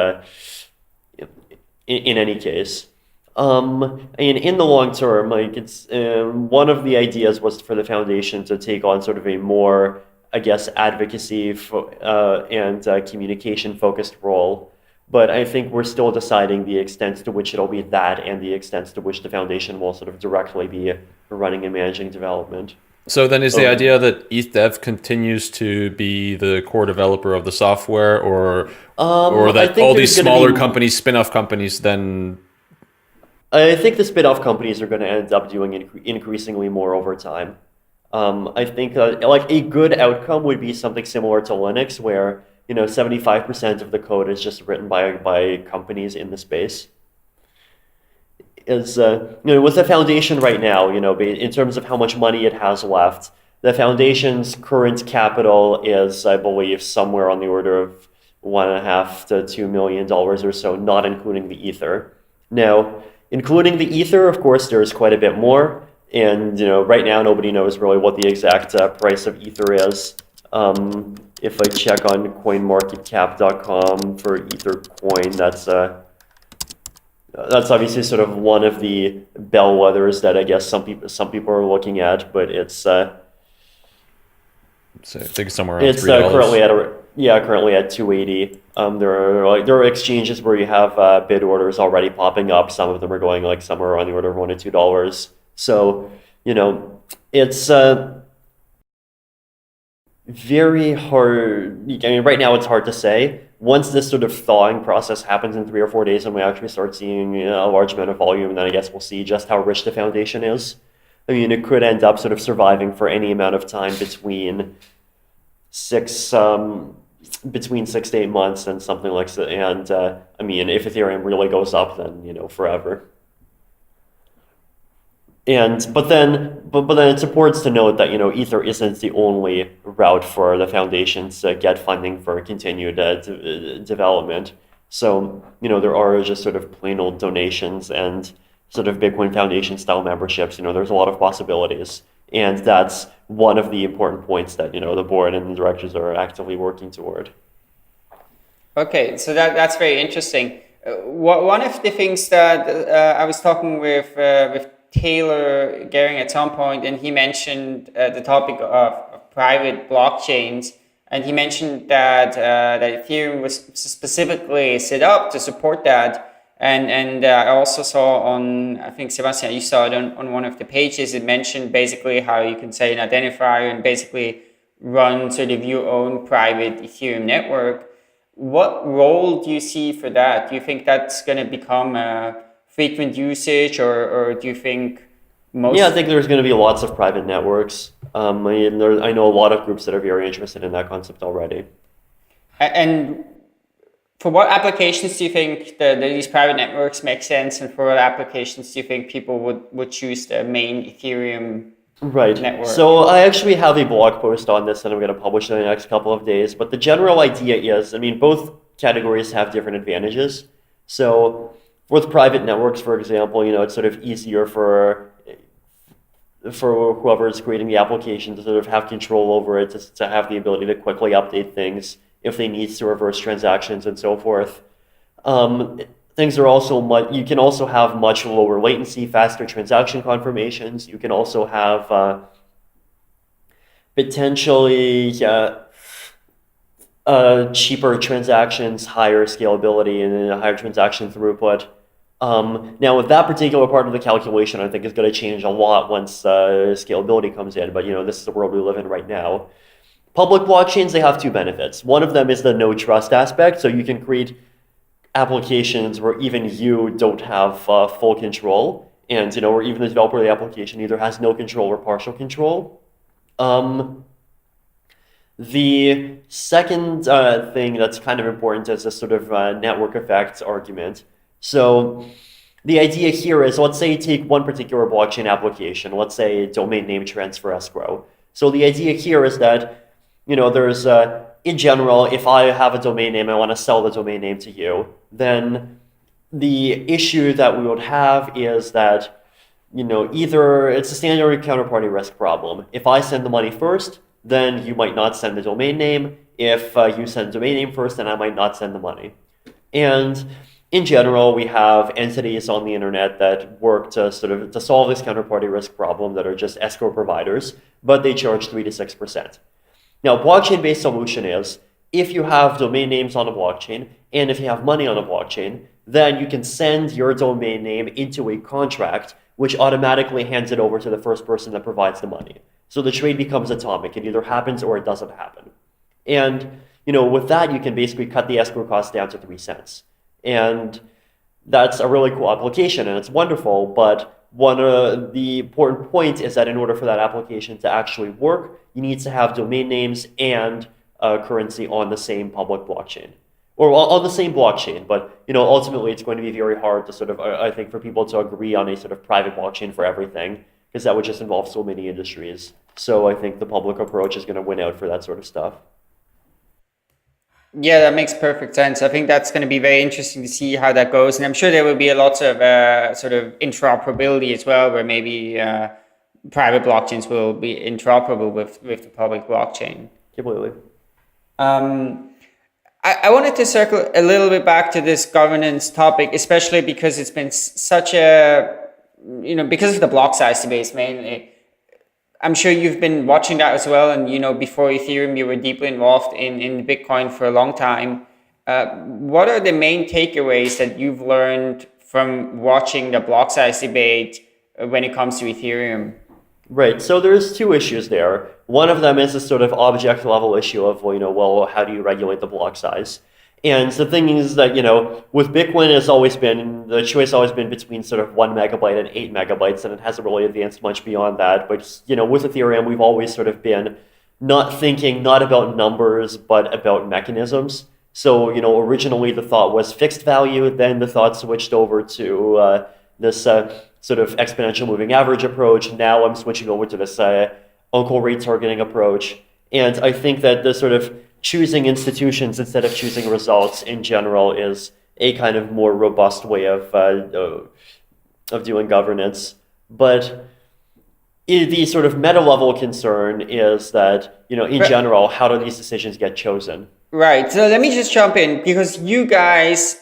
in any case. And in the long term, like, it's one of the ideas was for the foundation to take on sort of a more, I guess, advocacy and communication focused role. But I think we're still deciding the extent to which it'll be that, and the extent to which the foundation will sort of directly be running and managing development. So then is the idea that ETHDev continues to be the core developer of the software, or that all these smaller companies, spin-off companies, then... I think the spin-off companies are going to end up doing increasingly more over time. I think like a good outcome would be something similar to Linux, where 75% of the code is just written by companies in the space. With the foundation right now, in terms of how much money it has left, the foundation's current capital is, I believe, somewhere on the order of $1.5 to $2 million or so, not including the Ether. Now, including the Ether, of course, there's quite a bit more. And right now, nobody knows really what the exact price of Ether is. If I check on coinmarketcap.com for Ether coin, that's obviously sort of one of the bellwethers that I guess some people are looking at, but it's so I think somewhere around it's $3. currently at 280. There are exchanges where you have bid orders already popping up. Some of them are going like somewhere on the order of $1 to $2. So it's very hard. I mean, right now it's hard to say. Once this sort of thawing process happens in 3 or 4 days and we actually start seeing a large amount of volume, then I guess we'll see just how rich the foundation is. I mean, it could end up sort of surviving for any amount of time between 6 to 8 months and something like that. And I mean, if Ethereum really goes up, then forever. But then it's important to note that Ether isn't the only route for the foundations to get funding for continued development. So there are just sort of plain old donations and sort of Bitcoin Foundation style memberships. There's a lot of possibilities, and that's one of the important points that the board and the directors are actively working toward. Okay, so that's very interesting. One of the things that I was talking with Taylor Gehring at some point, and he mentioned the topic of private blockchains, and he mentioned that Ethereum was specifically set up to support that. And I also saw on, I think Sebastian, you saw it on one of the pages, it mentioned basically how you can say an identifier and basically run sort of your own private Ethereum network. What role do you see for that? Do you think that's going to become a frequent usage, or do you think most? Yeah, I think there's going to be lots of private networks. I know a lot of groups that are very interested in that concept already. And for what applications do you think these private networks make sense, and for what applications do you think people would choose the main Ethereum network? So I actually have a blog post on this that I'm going to publish in the next couple of days. But the general idea is, both categories have different advantages. So with private networks, for example, it's sort of easier for whoever is creating the application to sort of have control over it, to have the ability to quickly update things if they need to reverse transactions and so forth. Things are also you can also have much lower latency, faster transaction confirmations. You can also have potentially cheaper transactions, higher scalability, and a higher transaction throughput. Now, with that particular part of the calculation, I think is going to change a lot once scalability comes in. But this is the world we live in right now. Public blockchains, they have two benefits. One of them is the no trust aspect. So you can create applications where even you don't have full control, and or even the developer of the application either has no control or partial control. The second thing that's kind of important is a sort of network effects argument. So the idea here is, let's say you take one particular blockchain application, let's say domain name transfer escrow. So the idea here is that there's in general, if I have a domain name, I want to sell the domain name to you, then the issue that we would have is that, either it's a standard counterparty risk problem. If I send the money first, then you might not send the domain name. If you send the domain name first, then I might not send the money. And in general, we have entities on the internet that work to solve this counterparty risk problem that are just escrow providers, but they charge 3 to 6%. Now, blockchain-based solution is, if you have domain names on a blockchain, and if you have money on a blockchain, then you can send your domain name into a contract, which automatically hands it over to the first person that provides the money. So the trade becomes atomic. It either happens or it doesn't happen. And, with that, you can basically cut the escrow cost down to 3 cents. And that's a really cool application, and it's wonderful, but one of the important points is that in order for that application to actually work, you need to have domain names and currency on the same public blockchain, or on the same blockchain. But ultimately, it's going to be very hard to I think, for people to agree on a sort of private blockchain for everything, because that would just involve so many industries. So I think the public approach is going to win out for that sort of stuff. Yeah, that makes perfect sense. I think that's going to be very interesting to see how that goes. And I'm sure there will be a lot of sort of interoperability as well, where maybe private blockchains will be interoperable with the public blockchain. Completely. I wanted to circle a little bit back to this governance topic, especially because it's been such a, because of the block size debates mainly. I'm sure you've been watching that as well. And, before Ethereum, you were deeply involved in Bitcoin for a long time. What are the main takeaways that you've learned from watching the block size debate when it comes to Ethereum? Right. So there's two issues there. One of them is a sort of object level issue of, well, how do you regulate the block size? And the thing is that, with Bitcoin, the choice always been between sort of 1 MB and 8 MB, and it hasn't really advanced much beyond that. But, with Ethereum, we've always sort of been not about numbers, but about mechanisms. So, originally the thought was fixed value, then the thought switched over to this sort of exponential moving average approach. Now I'm switching over to this uncle rate targeting approach. And I think that the sort of choosing institutions instead of choosing results in general is a kind of more robust way of doing governance. But the sort of meta level concern is that, in general, how do these decisions get chosen? Right. So let me just jump in, because you guys,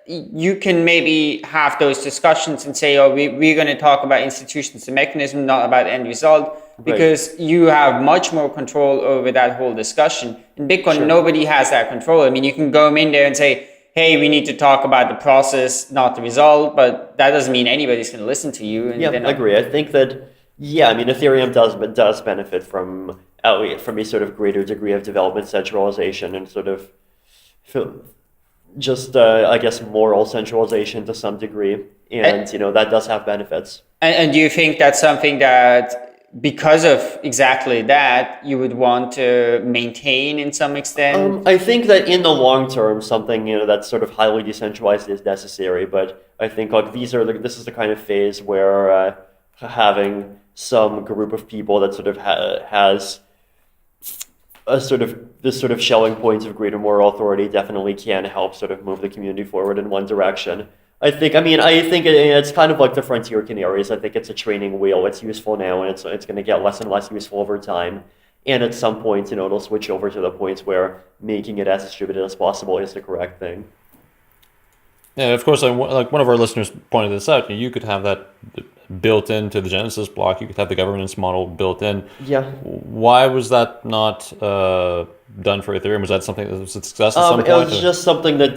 you can maybe have those discussions and say, we're going to talk about institutions and mechanism, not about end result, because you have much more control over that whole discussion. In Bitcoin, nobody has that control. I mean, you can go in there and say, hey, we need to talk about the process, not the result, but that doesn't mean anybody's going to listen to you. And I agree. I think that, Ethereum does benefit from a sort of greater degree of development centralization and sort of just, I guess, moral centralization to some degree. And, that does have benefits. And do you think that's something that, because of exactly that, you would want to maintain in some extent? I think that in the long term, something, that's sort of highly decentralized is necessary. But I think this is the kind of phase where having some group of people that sort of has this sort of shelling points of greater moral authority definitely can help sort of move the community forward in one direction. I think it's kind of like the frontier canaries. I think it's a training wheel. It's useful now, and it's going to get less and less useful over time. And at some point, it'll switch over to the points where making it as distributed as possible is the correct thing. Yeah, of course, like one of our listeners pointed this out, you could have that built into the Genesis block. You could have the governance model built in. Yeah. Why was that not done for Ethereum? Was that something that was a success at some point? It was just something that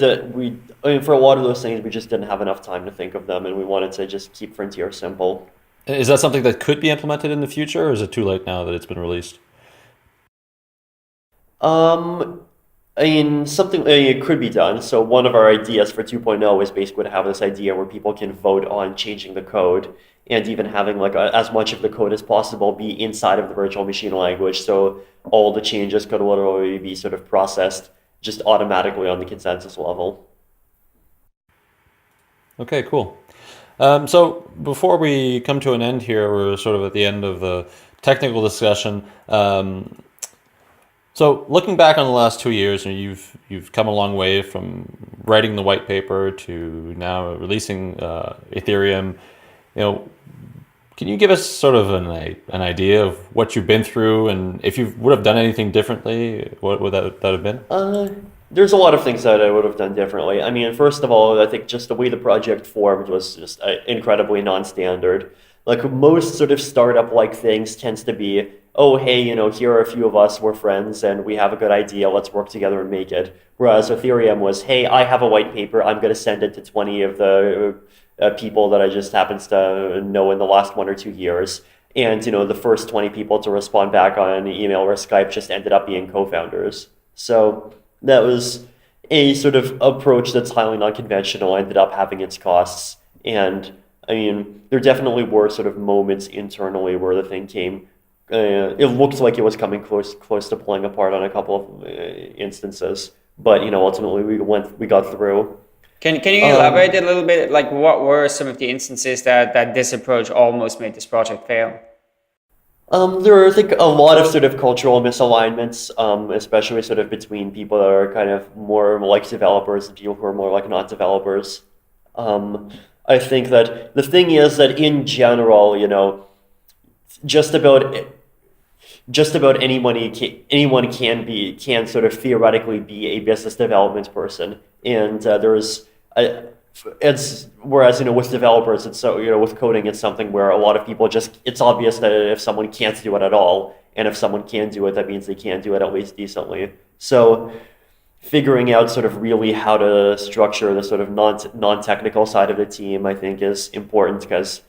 for a lot of those things, we just didn't have enough time to think of them, and we wanted to just keep Frontier simple. Is that something that could be implemented in the future, or is it too late now that it's been released? It could be done. So one of our ideas for 2.0 is basically to have this idea where people can vote on changing the code, and even having as much of the code as possible be inside of the virtual machine language. So all the changes could literally be sort of processed just automatically on the consensus level. Okay, cool. So before we come to an end here, we're sort of at the end of the technical discussion. So looking back on the last 2 years, you've come a long way from writing the white paper to now releasing Ethereum. Can you give us sort of an idea of what you've been through, and if you would have done anything differently, what would that have been? There's a lot of things that I would have done differently. I mean, first of all, I think just the way the project formed was just incredibly non-standard. Like most sort of startup-like things tends to be, oh, hey, here are a few of us, we're friends, and we have a good idea, let's work together and make it. Whereas Ethereum was, hey, I have a white paper, I'm going to send it to 20 of the people that I just happens to know in the last 1 or 2 years. And, the first 20 people to respond back on email or Skype just ended up being co-founders. So that was a sort of approach that's highly non-conventional, ended up having its costs. And, there definitely were sort of moments internally where the thing came. It looked like it was coming close to pulling apart on a couple of instances. But, ultimately we got through. Can you elaborate a little bit? Like, what were some of the instances that this approach almost made this project fail? There are, I think, a lot of sort of cultural misalignments, especially sort of between people that are kind of more like developers and people who are more like not developers. I think that the thing is that in general, just about anyone can sort of theoretically be a business development person, and whereas with developers it's so with coding it's something where a lot of people it's obvious that if someone can't do it at all, and if someone can do it, that means they can do it at least decently. So figuring out sort of really how to structure the sort of non-technical side of the team, I think, is important, because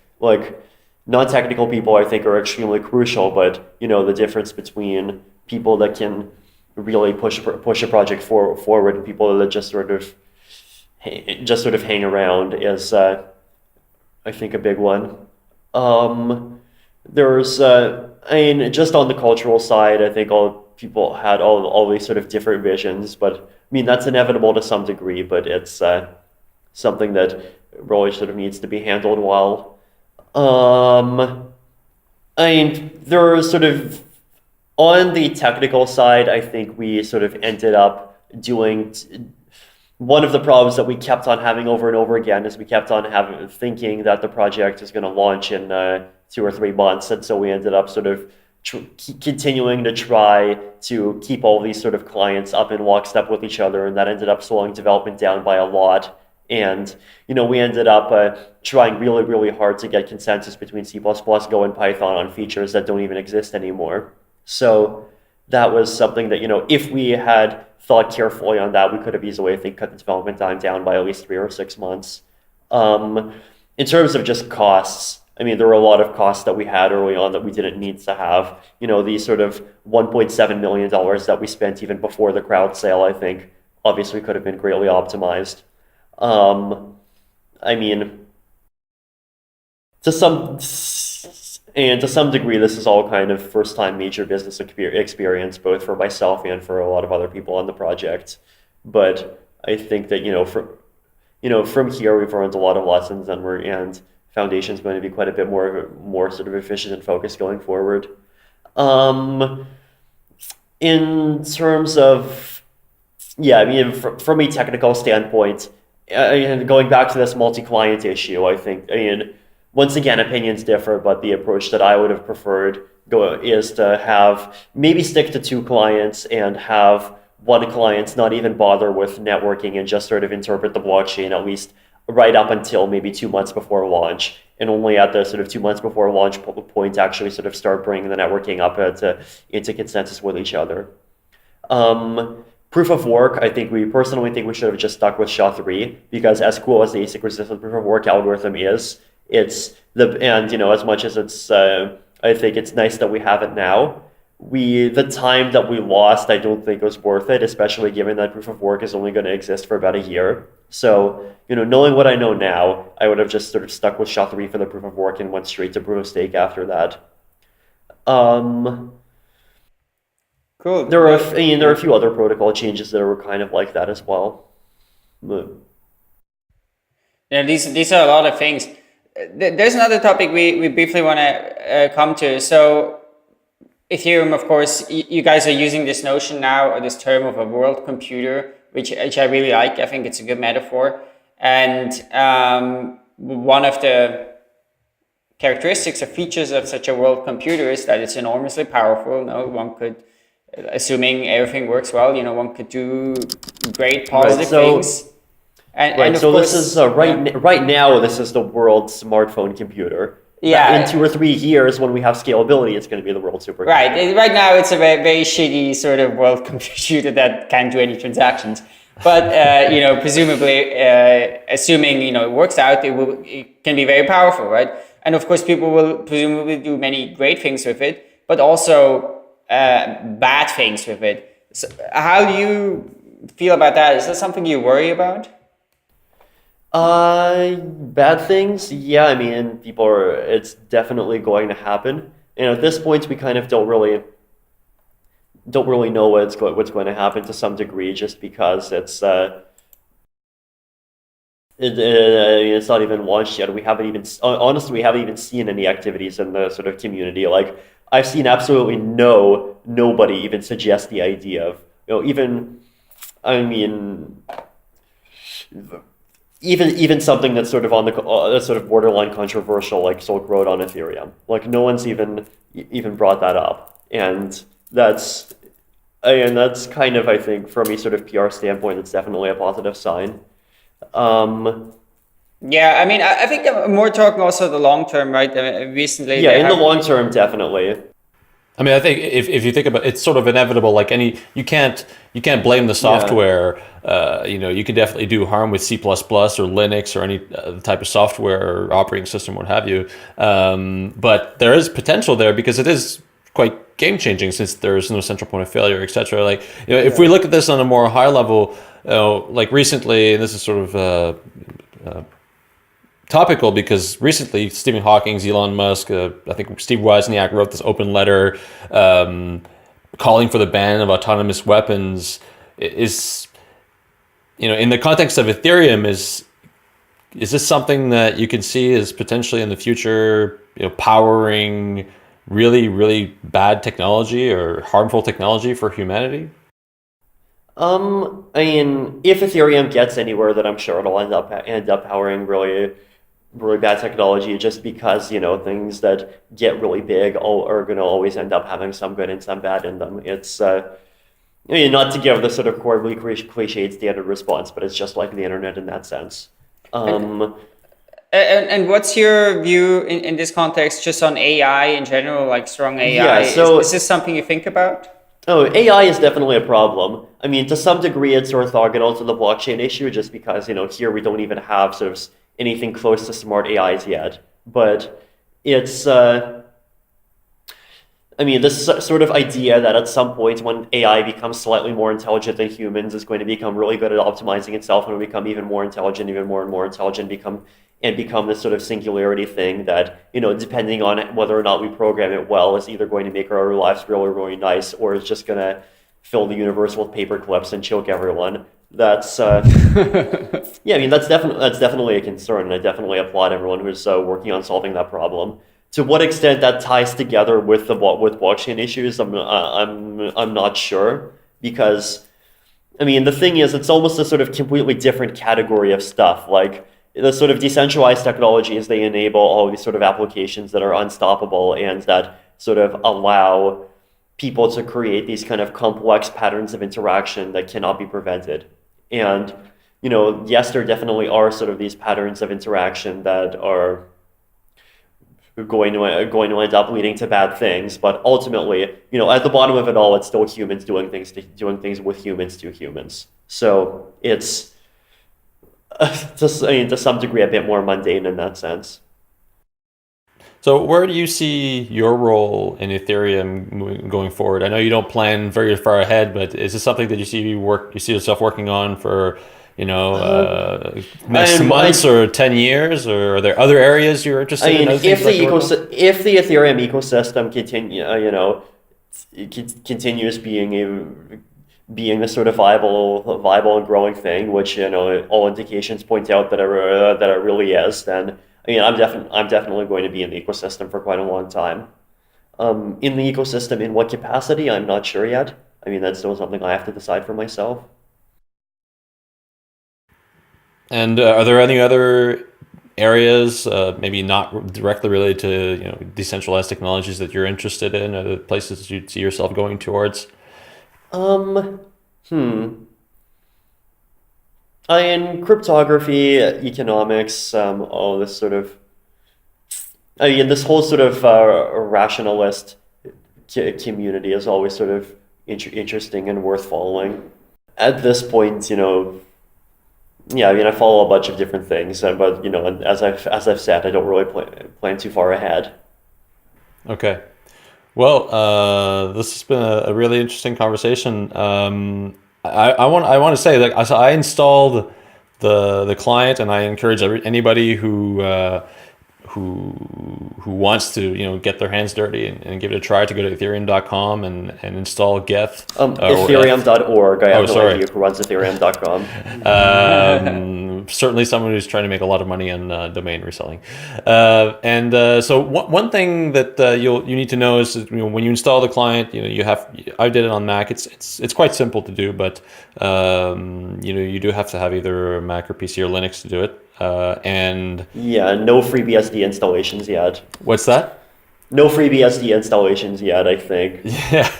non-technical people, I think, are extremely crucial, but, the difference between people that can really push a project forward and people that just sort of hang around is, I think, a big one. There's, just on the cultural side, I think all people had all these sort of different visions, but that's inevitable to some degree, but it's something that really sort of needs to be handled well. There's sort of, on the technical side, I think we sort of ended up doing one of the problems that we kept on having over and over again is we kept on thinking that the project is going to launch in 2 or 3 months, and so we ended up sort of continuing to try to keep all these sort of clients up in lockstep with each other, and that ended up slowing development down by a lot. And we ended up trying really, really hard to get consensus between C++, Go, and Python on features that don't even exist anymore. So that was something that, if we had thought carefully on that, we could have easily, I think, cut the development time down by at least 3 or 6 months. In terms of just costs, there were a lot of costs that we had early on that we didn't need to have. These sort of $1.7 million that we spent even before the crowd sale, I think, obviously could have been greatly optimized. To some degree, this is all kind of first-time major business experience, both for myself and for a lot of other people on the project. But I think that from here we've learned a lot of lessons, and Foundation's going to be quite a bit more sort of efficient and focused going forward. In terms of, from a technical standpoint, going back to this multi-client issue, I think, once again, opinions differ, but the approach that I would have preferred is to maybe stick to 2 clients and have one client not even bother with networking and just sort of interpret the blockchain, at least right up until maybe 2 months before launch, and only at the sort of 2 months before launch point actually sort of start bringing the networking up into consensus with each other. Proof of work, I think we personally think we should have just stuck with SHA-3, because as cool as the ASIC resistant proof of work algorithm is, as much as it's, I think it's nice that we have it now, the time that we lost, I don't think was worth it, especially given that proof of work is only going to exist for about a year. So, knowing what I know now, I would have just sort of stuck with SHA-3 for the proof of work and went straight to proof of stake after that. Cool. There are a few other protocol changes that were kind of like that as well. Yeah, these are a lot of things. There's another topic we briefly want to come to. So Ethereum, of course, you guys are using this notion now, or this term of a world computer, which I really like. I think it's a good metaphor. And one of the characteristics or features of such a world computer is that it's enormously powerful. One could, assuming everything works well, one could do great positive things. And of course, this is right now. This is the world's smartphone computer. Yeah. In 2 or 3 years, when we have scalability, it's going to be the world's supercomputer. Right. Right now, it's a very, very shitty sort of world computer that can't do any transactions. But presumably, assuming it works out, it can be very powerful, right? And of course, people will presumably do many great things with it, but also bad things with it. So how do you feel about that? Is that something you worry about? Bad things? Yeah, it's definitely going to happen. And at this point, we kind of don't really know what's going to happen to some degree, just because it's not even launched yet. We haven't even seen any activities in the sort of community. Like, I've seen absolutely nobody even suggest the idea of, even something that's sort of on the sort of borderline controversial, like Silk Road on Ethereum. Like, no one's even brought that up, and that's kind of, I think, from a sort of PR standpoint, it's definitely a positive sign. Yeah, I think I'm more talking also the long term, right? Recently, in the long term, definitely. I mean, I think if you think about it, it's sort of inevitable. Like you can't blame the software. You can definitely do harm with C++ or Linux or any type of software or operating system, what have you. But there is potential there because it is quite game changing since there is no central point of failure, etc. Like, if we look at this on a more high level, like recently, and this is sort of topical because recently Stephen Hawking, Elon Musk, I think Steve Wozniak wrote this open letter calling for the ban of autonomous weapons. Is, in the context of Ethereum, is this something that you can see as potentially in the future, powering really, really bad technology or harmful technology for humanity? I mean, if Ethereum gets anywhere, then I'm sure it'll end up powering really bad technology, just because things that get really big are going to always end up having some good and some bad in them. It's not to give the sort of horribly cliched standard response, but it's just like the internet in that sense. And what's your view in this context, just on AI in general, like strong AI? Yeah, so is this something you think about? Oh, AI is definitely a problem. I mean, to some degree, it's orthogonal to the blockchain issue, just because here we don't even have sort of anything close to smart AIs yet. But it's this sort of idea that at some point when AI becomes slightly more intelligent than humans, is going to become really good at optimizing itself and will become even more intelligent, even more and more intelligent, become this sort of singularity thing that, depending on whether or not we program it well, is either going to make our lives really, really nice, or is just going to fill the universe with paper clips and choke everyone. That's that's definitely a concern, and I definitely applaud everyone who's working on solving that problem. To what extent that ties together with blockchain issues, I'm not sure, because the thing is, it's almost a sort of completely different category of stuff. Like, the sort of decentralized technologies, they enable all these sort of applications that are unstoppable and that sort of allow people to create these kind of complex patterns of interaction that cannot be prevented. And, yes, there definitely are sort of these patterns of interaction that are going to end up leading to bad things, but ultimately, at the bottom of it all, it's still humans doing things with humans to humans. So it's to some degree a bit more mundane in that sense. So where do you see your role in Ethereum going forward? I know you don't plan very far ahead, but is this something that you see yourself working on for, next months or 10 years, or are there other areas you're interested in? If the Ethereum ecosystem continues being the sort of viable and growing thing, which all indications point out that it really is, then I'm definitely going to be in the ecosystem for quite a long time. In the ecosystem, in what capacity, I'm not sure yet. That's still something I have to decide for myself. And are there any other areas, maybe not directly related to decentralized technologies, that you're interested in, or the places you see yourself going towards? In cryptography, economics, all this sort of, this whole sort of rationalist community is always sort of interesting and worth following. At this point, I follow a bunch of different things, but as I've said, I don't really plan too far ahead. Okay. Well, this has been a really interesting conversation. I want to say that I installed the client, and I encourage anybody who wants to get their hands dirty and give it a try to go to ethereum.com and install Geth. Ethereum.org. I have no idea who runs ethereum.com. Certainly someone who's trying to make a lot of money on domain reselling. So one thing that you need to know is that, when you install the client, I did it on Mac. It's quite simple to do, but you do have to have either a Mac or PC or Linux to do it. And no FreeBSD installations yet. What's that? No FreeBSD installations yet, I think. Yeah.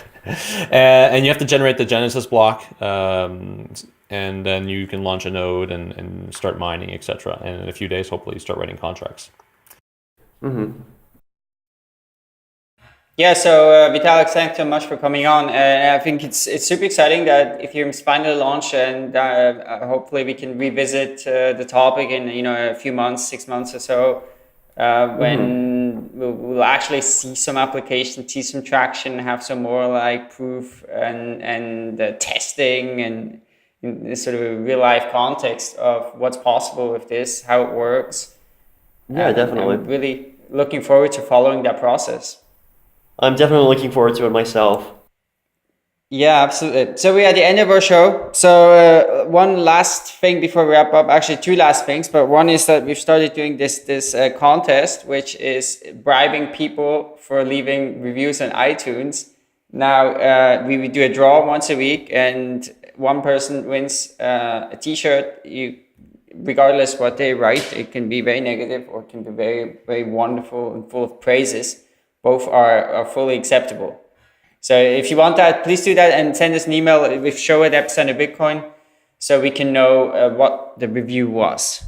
And you have to generate the Genesis block, and then you can launch a node and start mining, etc. And in a few days, hopefully, you start writing contracts. Mm-hmm. Yeah, so Vitalik, thanks so much for coming on. And I think it's super exciting that Ethereum's finally launched, and hopefully we can revisit the topic in a few months, 6 months or so, when we'll actually see some applications, see some traction, have some more like proof and testing and in this sort of a real life context of what's possible with this, how it works. Yeah, definitely. I'm really looking forward to following that process. I'm definitely looking forward to it myself. Yeah, absolutely. So we're at the end of our show. So one last thing before we wrap up, actually two last things, but one is that we've started doing this contest, which is bribing people for leaving reviews on iTunes. Now we do a draw once a week, and one person wins a t-shirt. Regardless what they write, it can be very negative or it can be very, very wonderful and full of praises. Both are fully acceptable. So if you want that, please do that and send us an email with show@epicenter.Bitcoin so we can know what the review was.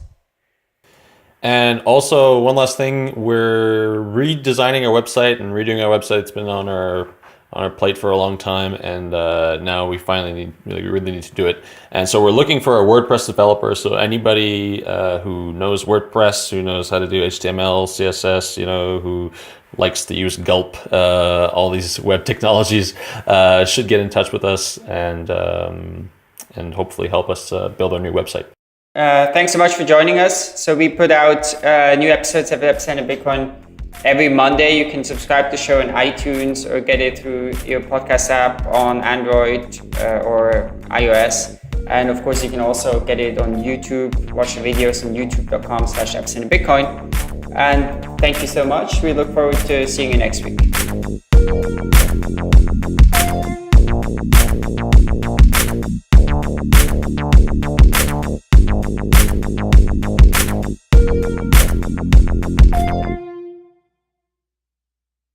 And also, one last thing, we're redesigning our website and redoing our website. It's been on our plate for a long time, and now we finally really need to do it. And so we're looking for a WordPress developer. So anybody who knows WordPress, who knows how to do HTML, CSS, who likes to use Gulp, all these web technologies, should get in touch with us and hopefully help us build our new website. Thanks so much for joining us. So we put out new episodes of Epicenter Bitcoin every Monday. You can subscribe to the show on iTunes or get it through your podcast app on Android or iOS. And of course, you can also get it on YouTube, watch the videos on youtube.com/EpicenterBitcoin. And thank you so much. We look forward to seeing you next week.